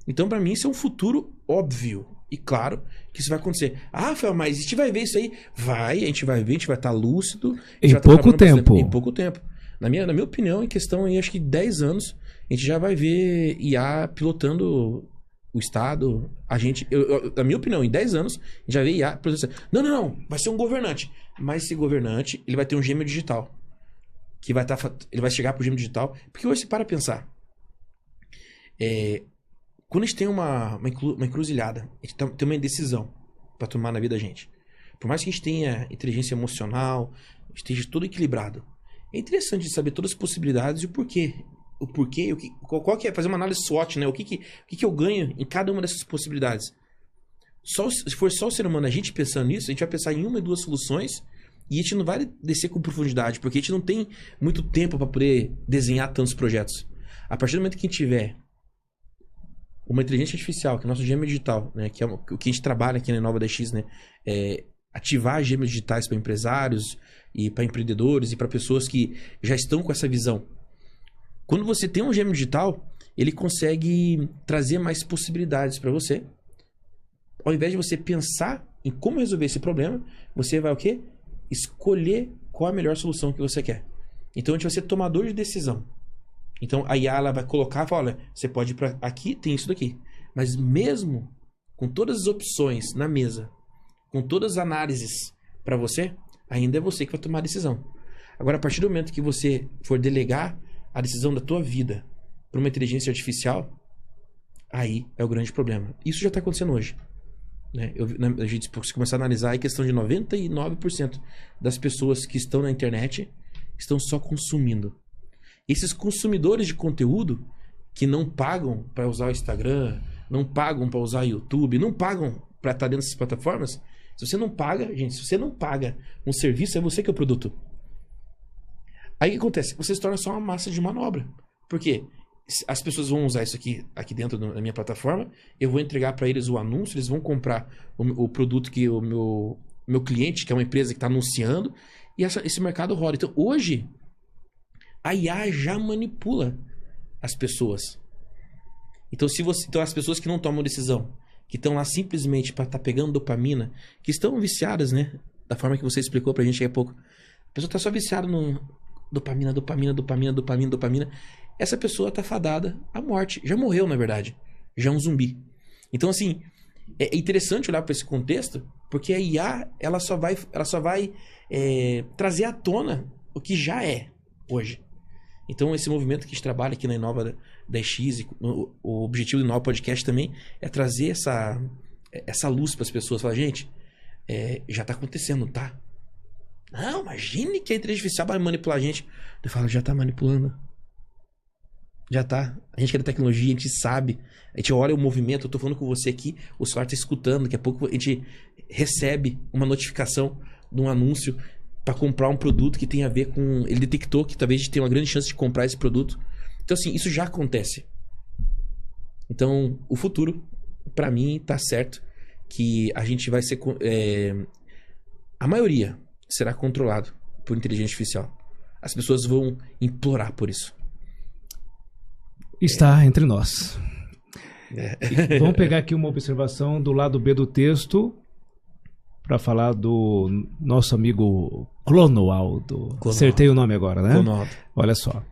Então, para mim, isso é um futuro óbvio. E claro que isso vai acontecer. Ah, Rafael, mas a gente vai ver isso aí? Vai, a gente vai ver, a gente vai estar lúcido. Em pouco tempo. Em pouco tempo. Na minha opinião, em questão aí, acho que 10 anos, a gente já vai ver IA pilotando o Estado. Na minha opinião, em 10 anos, a gente já vai ver IA pilotando. Não, vai ser um governante. Mas esse governante, ele vai ter um gêmeo digital. Que vai ele vai chegar pro gêmeo digital. Porque hoje você para pensar. Quando a gente tem uma encruzilhada, a gente tem uma indecisão para tomar na vida da gente. Por mais que a gente tenha inteligência emocional, esteja todo equilibrado, é interessante saber todas as possibilidades e o porquê. Qual que é? Fazer uma análise SWOT, né? O que eu ganho em cada uma dessas possibilidades. Se for só o ser humano, a gente pensando nisso, a gente vai pensar em uma e duas soluções e a gente não vai descer com profundidade, porque a gente não tem muito tempo para poder desenhar tantos projetos. A partir do momento que a gente tiver uma inteligência artificial, que é o nosso gêmeo digital, né, que é o que a gente trabalha aqui na Inova10X, né, ativar gêmeos digitais para empresários e para empreendedores e para pessoas que já estão com essa visão. Quando você tem um gêmeo digital, ele consegue trazer mais possibilidades para você. Ao invés de você pensar em como resolver esse problema, você vai o quê? Escolher qual a melhor solução que você quer. Então a gente vai ser tomador de decisão. Então a IA ela vai colocar e falar, olha, você pode ir para aqui, tem isso daqui. Mas mesmo com todas as opções na mesa, com todas as análises para você, ainda é você que vai tomar a decisão. Agora, a partir do momento que você for delegar a decisão da tua vida para uma inteligência artificial, aí é o grande problema. Isso já está acontecendo hoje. Né? A gente, se começar a analisar, a questão de 99% das pessoas que estão na internet estão só consumindo. Esses consumidores de conteúdo que não pagam para usar o Instagram, não pagam para usar o YouTube, não pagam para estar dentro dessas plataformas, se você não paga, gente, se você não paga um serviço, é você que é o produto. Aí o que acontece? Você se torna só uma massa de manobra. Por quê? As pessoas vão usar isso aqui dentro da minha plataforma, eu vou entregar para eles o anúncio, eles vão comprar o produto que o meu cliente, que é uma empresa que está anunciando, e esse mercado roda. Então, hoje, a IA já manipula as pessoas. Então, então as pessoas que não tomam decisão, que estão lá simplesmente para estar pegando dopamina, que estão viciadas, né? Da forma que você explicou pra gente há pouco. A pessoa está só viciada no dopamina. Essa pessoa está fadada à morte. Já morreu, na verdade. Já é um zumbi. Então, assim, é interessante olhar para esse contexto, porque a IA ela só vai trazer à tona o que já é hoje. Então, esse movimento que a gente trabalha aqui na Inova10X, o objetivo do Inova Podcast também é trazer essa luz para as pessoas. Falar, gente, já está acontecendo, tá? Não, imagine que a inteligência artificial vai manipular a gente. Eu falo, já está manipulando. Já tá. A gente quer tecnologia, a gente sabe. A gente olha o movimento, eu tô falando com você aqui, o celular tá escutando, daqui a pouco a gente recebe uma notificação de um anúncio para comprar um produto que tem a ver com... Ele detectou que talvez a gente tenha uma grande chance de comprar esse produto. Então, assim, isso já acontece. Então, o futuro, para mim, tá certo que a gente vai ser... a maioria será controlado por inteligência artificial. As pessoas vão implorar por isso. Está entre nós. Vamos pegar aqui uma observação do lado B do texto para falar do nosso amigo Clonoaldo. Acertei o nome agora, né? Clonoaldo. Olha só.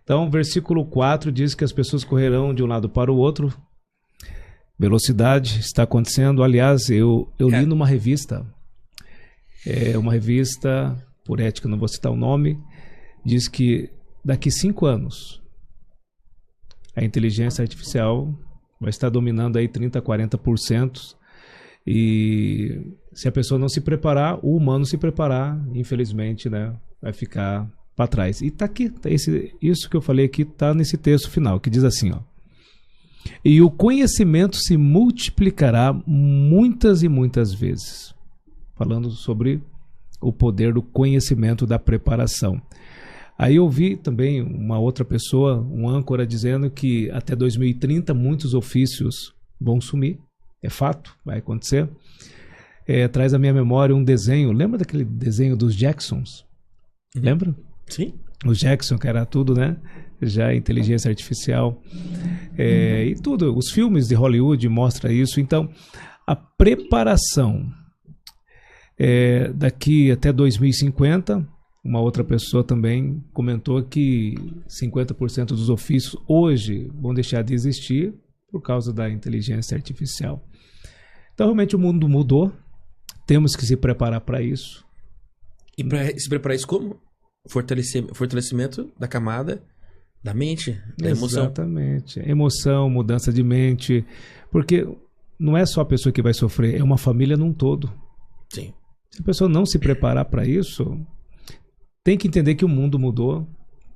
Então, versículo 4 diz que as pessoas correrão de um lado para o outro. Velocidade está acontecendo. Aliás, eu li numa revista, uma revista, por ética não vou citar o nome, diz que daqui 5 anos, a inteligência artificial vai estar dominando aí 30%, 40%. E se a pessoa não se preparar, o humano se preparar, infelizmente, né, vai ficar para trás. E tá aqui, isso que eu falei aqui está nesse texto final, que diz assim, ó: e o conhecimento se multiplicará muitas e muitas vezes. Falando sobre o poder do conhecimento, da preparação. Aí eu vi também uma outra pessoa, um âncora, dizendo que até 2030 muitos ofícios vão sumir. É fato, vai acontecer. Traz à minha memória um desenho. Lembra daquele desenho dos Jacksons? Lembra? Sim. Os Jackson, que era tudo, né? Já inteligência artificial. E tudo. Os filmes de Hollywood mostram isso. Então, a preparação daqui até 2050, uma outra pessoa também comentou que 50% dos ofícios hoje vão deixar de existir por causa da inteligência artificial. Então, realmente, o mundo mudou. Temos que se preparar para isso. E para se preparar isso como? Fortalecimento da camada da mente, da emoção. Exatamente. Emoção, mudança de mente. Porque não é só a pessoa que vai sofrer, é uma família num todo. Sim. Se a pessoa não se preparar para isso, tem que entender que o mundo mudou.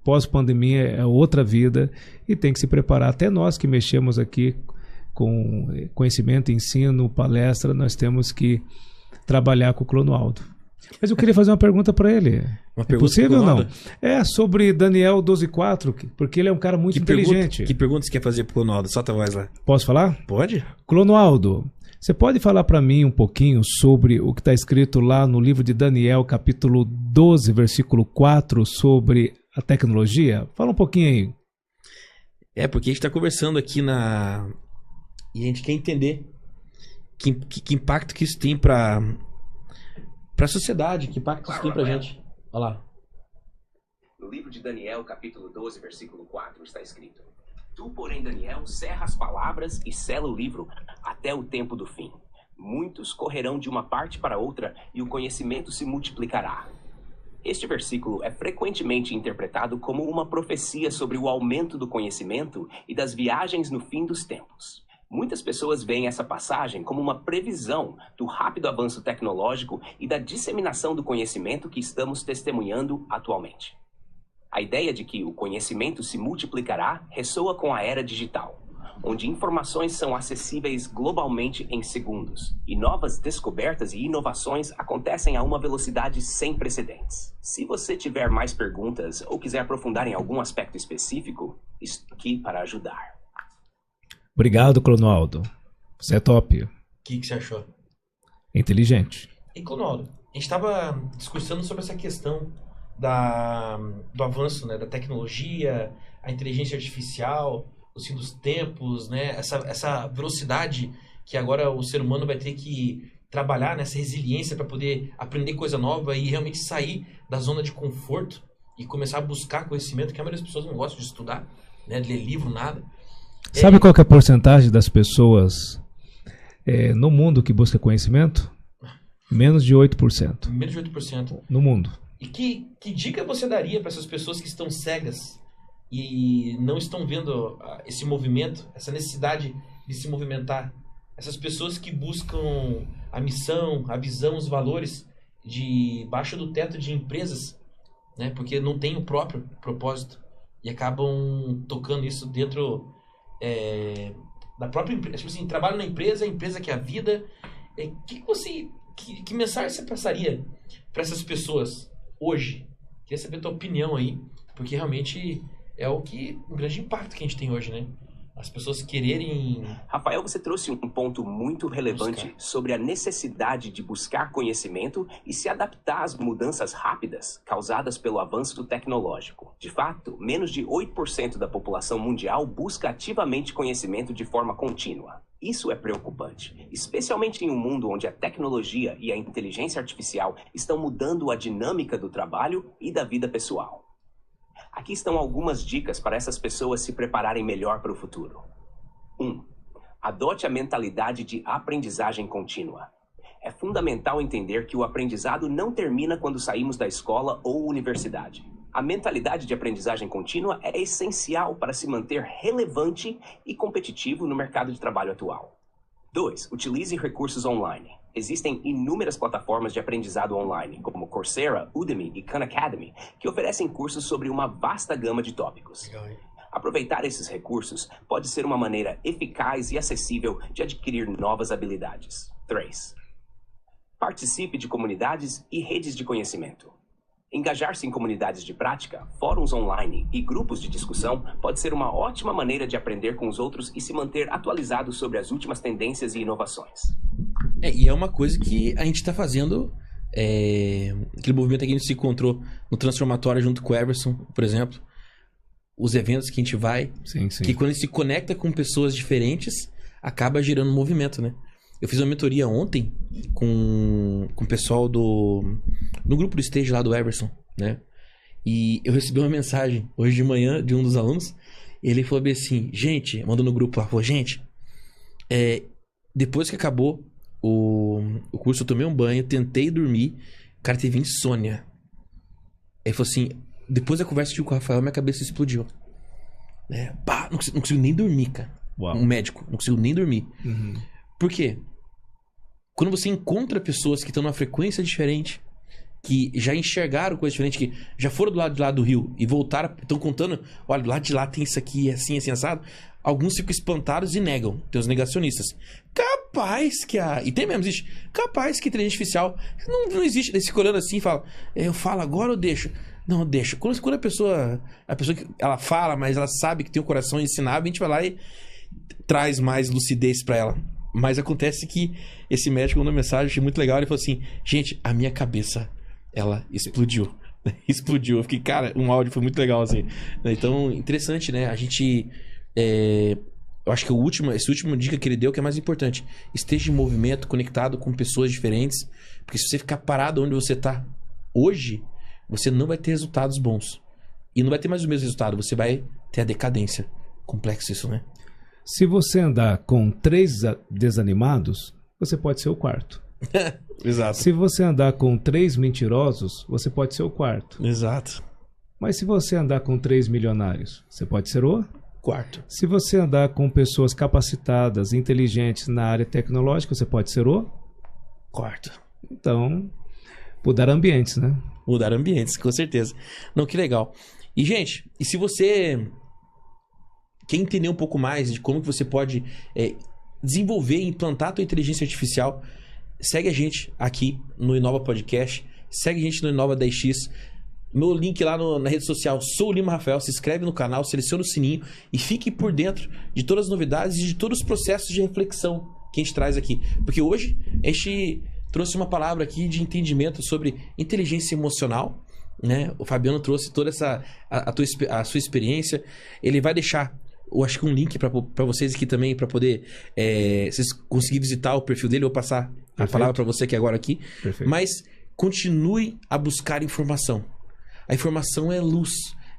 Pós-pandemia é outra vida e tem que se preparar. Até nós que mexemos aqui com conhecimento, ensino, palestra, nós temos que trabalhar com o Clonoaldo. Mas eu queria fazer uma pergunta para ele. É possível ou não? É sobre Daniel 12:4, porque ele é um cara muito inteligente. Que pergunta você quer fazer pro Clonoaldo? Solta a voz lá. Posso falar? Pode. Clonoaldo, você pode falar para mim um pouquinho sobre o que está escrito lá no livro de Daniel, capítulo 12, versículo 4, sobre a tecnologia? Fala um pouquinho aí. Porque a gente está conversando aqui e a gente quer entender que impacto que isso tem para a sociedade, que impacto isso tem pra gente. Olha lá. No livro de Daniel, capítulo 12, versículo 4, está escrito: Tu, porém, Daniel, cerra as palavras e sela o livro até o tempo do fim. Muitos correrão de uma parte para outra e o conhecimento se multiplicará. Este versículo é frequentemente interpretado como uma profecia sobre o aumento do conhecimento e das viagens no fim dos tempos. Muitas pessoas veem essa passagem como uma previsão do rápido avanço tecnológico e da disseminação do conhecimento que estamos testemunhando atualmente. A ideia de que o conhecimento se multiplicará ressoa com a era digital, onde informações são acessíveis globalmente em segundos, e novas descobertas e inovações acontecem a uma velocidade sem precedentes. Se você tiver mais perguntas ou quiser aprofundar em algum aspecto específico, estou aqui para ajudar. Obrigado, Clonoaldo. Você é top. O que você achou? Inteligente. E, Clonoaldo, a gente estava discursando sobre essa questão do avanço, né, da tecnologia, a inteligência artificial, o fim dos tempos, né, essa velocidade que agora o ser humano vai ter que trabalhar nessa resiliência para poder aprender coisa nova e realmente sair da zona de conforto e começar a buscar conhecimento, que a maioria das pessoas não gosta de estudar, né, de ler livro, nada. Sabe qual que é a porcentagem das pessoas no mundo que busca conhecimento? Menos de 8%. Menos de 8%. No mundo. E que dica você daria para essas pessoas que estão cegas e não estão vendo esse movimento, essa necessidade de se movimentar? Essas pessoas que buscam a missão, a visão, os valores debaixo do teto de empresas, né? Porque não tem o próprio propósito e acabam tocando isso dentro da própria empresa. Tipo assim, trabalho na empresa, a empresa que é a vida. Que mensagem você passaria para essas pessoas hoje? Queria saber a tua opinião aí, porque realmente é um grande impacto que a gente tem hoje, né? As pessoas quererem... Rafael, você trouxe um ponto muito relevante sobre a necessidade de buscar conhecimento e se adaptar às mudanças rápidas causadas pelo avanço tecnológico. De fato, menos de 8% da população mundial busca ativamente conhecimento de forma contínua. Isso é preocupante, especialmente em um mundo onde a tecnologia e a inteligência artificial estão mudando a dinâmica do trabalho e da vida pessoal. Aqui estão algumas dicas para essas pessoas se prepararem melhor para o futuro. 1. Adote a mentalidade de aprendizagem contínua. É fundamental entender que o aprendizado não termina quando saímos da escola ou universidade. A mentalidade de aprendizagem contínua é essencial para se manter relevante e competitivo no mercado de trabalho atual. 2. Utilize recursos online. Existem inúmeras plataformas de aprendizado online, como Coursera, Udemy e Khan Academy, que oferecem cursos sobre uma vasta gama de tópicos. Aproveitar esses recursos pode ser uma maneira eficaz e acessível de adquirir novas habilidades. 3. Participe de comunidades e redes de conhecimento. Engajar-se em comunidades de prática, fóruns online e grupos de discussão pode ser uma ótima maneira de aprender com os outros e se manter atualizado sobre as últimas tendências e inovações. E é uma coisa que a gente está fazendo, aquele movimento que a gente se encontrou no Transformatório junto com o Everson, por exemplo, os eventos que a gente vai, Sim. que quando a gente se conecta com pessoas diferentes, acaba gerando um movimento, né? Eu fiz uma mentoria ontem com o pessoal do grupo do stage lá do Everson, né? E eu recebi uma mensagem hoje de manhã de um dos alunos. Ele falou bem assim, gente, mandou no grupo lá, falou, gente, depois que acabou o curso, eu tomei um banho, tentei dormir, cara, teve insônia. Ele falou assim, depois da conversa que tive com o Rafael, minha cabeça explodiu. Não consigo nem dormir, cara. Uau. Um médico, não consigo nem dormir. Uhum. Por quê? Quando você encontra pessoas que estão numa frequência diferente, que já enxergaram coisas diferentes, que já foram do lado de lá do rio e voltaram, estão contando, olha, do lado de lá tem isso aqui, assim, assim, assado. Alguns ficam espantados e negam. Tem os negacionistas. Capaz que e tem mesmo, existe. Capaz que inteligência artificial não existe. Eles ficam olhando assim e falam, eu falo agora ou deixo? Não, deixa. Quando a pessoa que ela fala, mas ela sabe que tem o coração ensinável, a gente vai lá e traz mais lucidez pra ela. Mas acontece que esse médico mandou uma mensagem, achei muito legal, ele falou assim, gente, a minha cabeça, ela explodiu. Explodiu. Eu fiquei, cara, um áudio foi muito legal, assim. Então, interessante, né? A gente... eu acho que essa última dica que ele deu que é mais importante. Esteja em movimento, conectado com pessoas diferentes. Porque se você ficar parado onde você tá hoje, você não vai ter resultados bons. E não vai ter mais o mesmo resultado. Você vai ter a decadência. Complexo isso, né? Se você andar com 3 desanimados, você pode ser o quarto. Exato. Se você andar com 3 mentirosos, você pode ser o quarto. Exato. Mas se você andar com 3 milionários, você pode ser o quarto. Se você andar com pessoas capacitadas, inteligentes na área tecnológica, você pode ser o quarto. Então, mudar ambientes, né? Mudar ambientes, com certeza. Não, que legal. E, gente, e se você quer entender um pouco mais de como que você pode desenvolver e implantar a tua inteligência artificial, segue a gente aqui no Inova Podcast, segue a gente no Inova 10X, meu link lá na rede social, sou o Lima Rafael, se inscreve no canal, seleciona o sininho e fique por dentro de todas as novidades e de todos os processos de reflexão que a gente traz aqui. Porque hoje a gente trouxe uma palavra aqui de entendimento sobre inteligência emocional, né? O Fabiano trouxe toda a sua experiência. Ele vai deixar, eu acho que um link para vocês aqui também, para poder vocês conseguirem visitar o perfil dele. Eu vou passar a palavra para você aqui agora aqui. Perfeito. Mas continue a buscar informação. A informação é luz.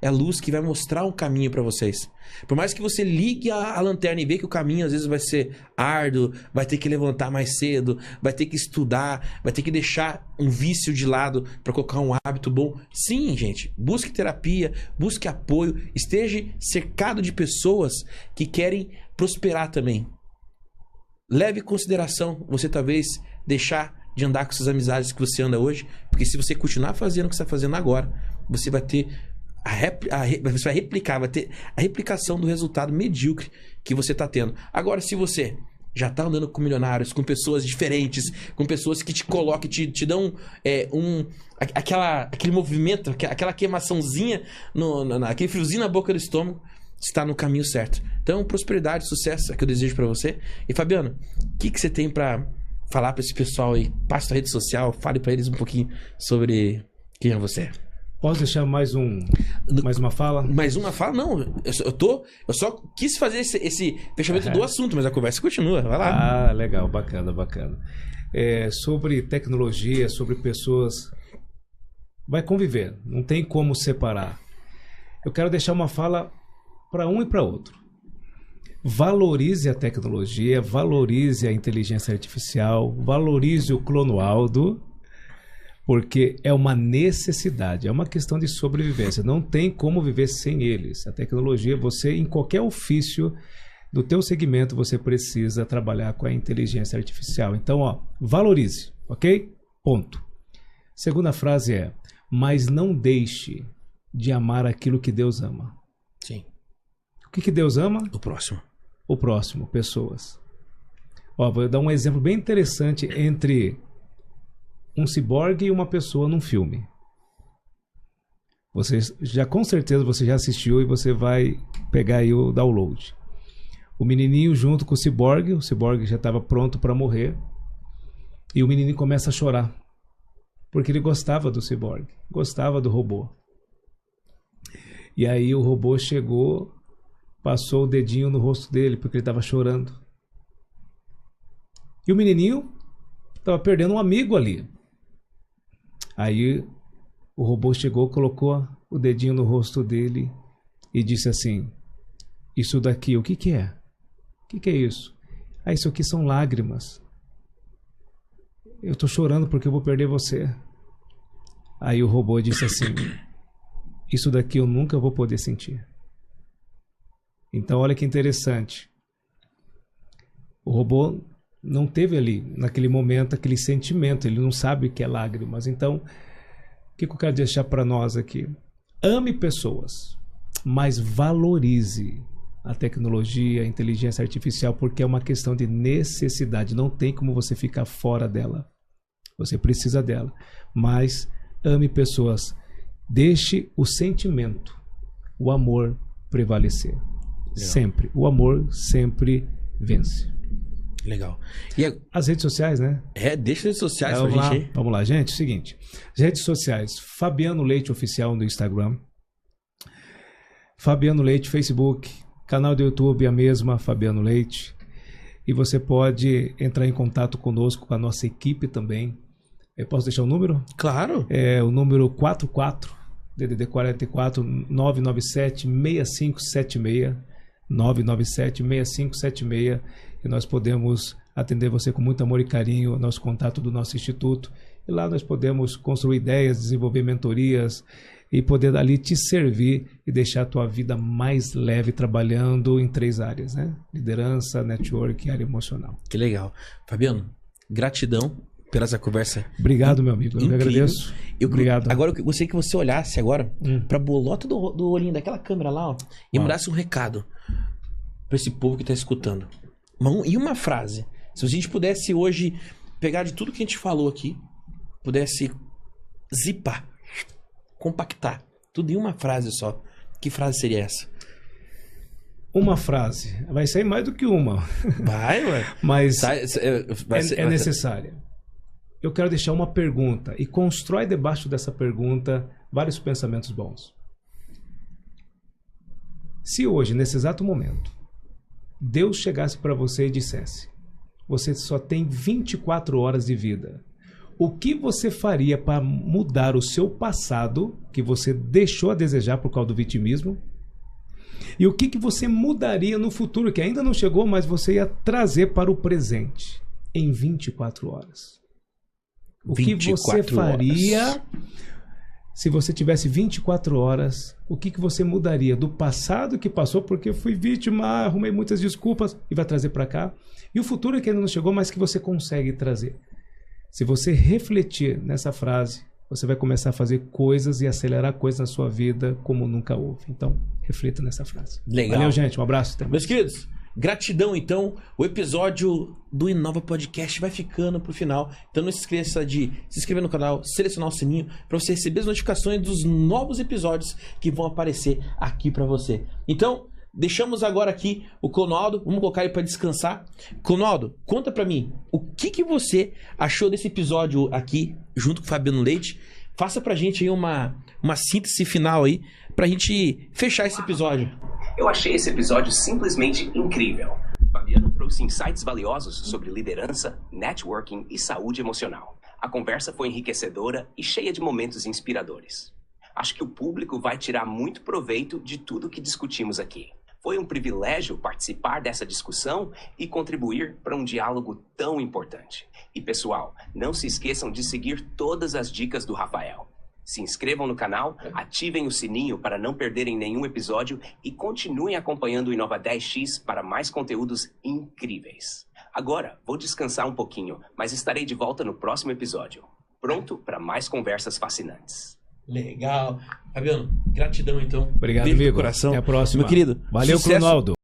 É a luz que vai mostrar um caminho para vocês. Por mais que você ligue a lanterna e veja que o caminho às vezes vai ser árduo, vai ter que levantar mais cedo, vai ter que estudar, vai ter que deixar um vício de lado para colocar um hábito bom. Sim, gente, busque terapia, busque apoio, esteja cercado de pessoas que querem prosperar também. Leve em consideração você talvez deixar de andar com essas amizades que você anda hoje, porque se você continuar fazendo o que você está fazendo agora, você vai ter você vai replicar, vai ter a replicação do resultado medíocre que você está tendo. Agora, se você já está andando com milionários, com pessoas diferentes, com pessoas que te colocam, te dão aquele movimento, aquela queimaçãozinha, aquele friozinho na boca do estômago, está no caminho certo. Então, prosperidade, sucesso é o que eu desejo para você. E Fabiano, o que você tem para falar para esse pessoal aí? Passe na rede social, fale para eles um pouquinho sobre quem é você. Posso deixar mais uma fala? Mais uma fala? Não, eu só quis fazer esse fechamento do assunto, mas a conversa continua, vai lá. Ah, legal, bacana. Sobre tecnologia, sobre pessoas, vai conviver, não tem como separar. Eu quero deixar uma fala para um e para outro. Valorize a tecnologia, valorize a inteligência artificial, valorize o Clonoaldo, Porque é uma necessidade, é uma questão de sobrevivência. Não tem como viver sem eles. A tecnologia, você, em qualquer ofício do teu segmento, você precisa trabalhar com a inteligência artificial. Então, ó, valorize, ok? Ponto. Segunda frase é, mas não deixe de amar aquilo que Deus ama. Sim. O que Deus ama? O próximo. O próximo, pessoas. Ó, vou dar um exemplo bem interessante entre um ciborgue e uma pessoa num filme. Você já, com certeza, você já assistiu e você vai pegar aí o download. O menininho junto com o ciborgue já estava pronto para morrer, e o menininho começa a chorar, porque ele gostava do ciborgue, gostava do robô. E aí o robô chegou, passou o dedinho no rosto dele, porque ele estava chorando. E o menininho estava perdendo um amigo ali. Aí o robô chegou, colocou o dedinho no rosto dele e disse assim, isso daqui, o que que é? O que é isso? Ah, isso aqui são lágrimas. Eu estou chorando porque eu vou perder você. Aí o robô disse assim, isso daqui eu nunca vou poder sentir. Então olha que interessante. O robô não teve ali, naquele momento, aquele sentimento. Ele não sabe o que é lágrimas. Então, o que eu quero deixar para nós aqui? Ame pessoas, mas valorize a tecnologia, a inteligência artificial, porque é uma questão de necessidade. Não tem como você ficar fora dela. Você precisa dela. Mas ame pessoas. Deixe o sentimento, o amor prevalecer. Legal. Sempre. O amor sempre vence. Legal. As redes sociais, né? Deixa as redes sociais pra gente aí. Vamos lá, gente. Seguinte. As redes sociais. Fabiano Leite Oficial no Instagram. Fabiano Leite Facebook. Canal do YouTube, a mesma, Fabiano Leite. E você pode entrar em contato conosco, com a nossa equipe também. Eu posso deixar o número? Claro. É o número 44, DDD 44 997 6576. 997 6576. E nós podemos atender você com muito amor e carinho, nosso contato do nosso instituto. E lá nós podemos construir ideias, desenvolver mentorias e poder ali te servir e deixar a tua vida mais leve trabalhando em 3 áreas, né? Liderança, network e área emocional. Que legal. Fabiano, gratidão pela essa conversa. Obrigado, meu amigo. Eu agradeço. Obrigado. Agora eu gostaria que você olhasse agora pra bolota do olhinho daquela câmera lá, ó, e mandasse um recado pra esse povo que tá escutando. E uma frase. Se a gente pudesse hoje pegar de tudo que a gente falou aqui, pudesse zipar, compactar, tudo em uma frase só. Que frase seria essa? Uma frase. Vai sair mais do que uma. Vai, ué. Mas é necessária. Eu quero deixar uma pergunta e constrói debaixo dessa pergunta vários pensamentos bons. Se hoje, nesse exato momento, Deus chegasse para você e dissesse, você só tem 24 horas de vida, o que você faria para mudar o seu passado, que você deixou a desejar por causa do vitimismo, e o que você mudaria no futuro, que ainda não chegou, mas você ia trazer para o presente, em 24 horas? O que você faria se você tivesse 24 horas? O que você mudaria do passado que passou, porque eu fui vítima, arrumei muitas desculpas, e vai trazer para cá? E o futuro que ainda não chegou, mas que você consegue trazer? Se você refletir nessa frase, você vai começar a fazer coisas e acelerar coisas na sua vida como nunca houve. Então, reflita nessa frase. Legal. Valeu, gente. Um abraço. Meus queridos, gratidão, então. O episódio do Inova Podcast vai ficando pro final. Então não se esqueça de se inscrever no canal, selecionar o sininho para você receber as notificações dos novos episódios que vão aparecer aqui para você. Então, deixamos agora aqui o Clonoaldo. Vamos colocar ele para descansar. Clonoaldo, conta para mim o que você achou desse episódio aqui, junto com o Fabiano Leite. Faça pra gente aí uma síntese final aí, pra gente fechar esse episódio. Eu achei esse episódio simplesmente incrível. Fabiano trouxe insights valiosos sobre liderança, networking e saúde emocional. A conversa foi enriquecedora e cheia de momentos inspiradores. Acho que o público vai tirar muito proveito de tudo que discutimos aqui. Foi um privilégio participar dessa discussão e contribuir para um diálogo tão importante. E pessoal, não se esqueçam de seguir todas as dicas do Rafael. Se inscrevam no canal, ativem o sininho para não perderem nenhum episódio e continuem acompanhando o Inova 10X para mais conteúdos incríveis. Agora, vou descansar um pouquinho, mas estarei de volta no próximo episódio. Pronto para mais conversas fascinantes. Legal. Fabiano, gratidão então. Obrigado, Beijo no amigo. coração. Até a próxima. Meu querido. Valeu, sucesso. Cronaldo.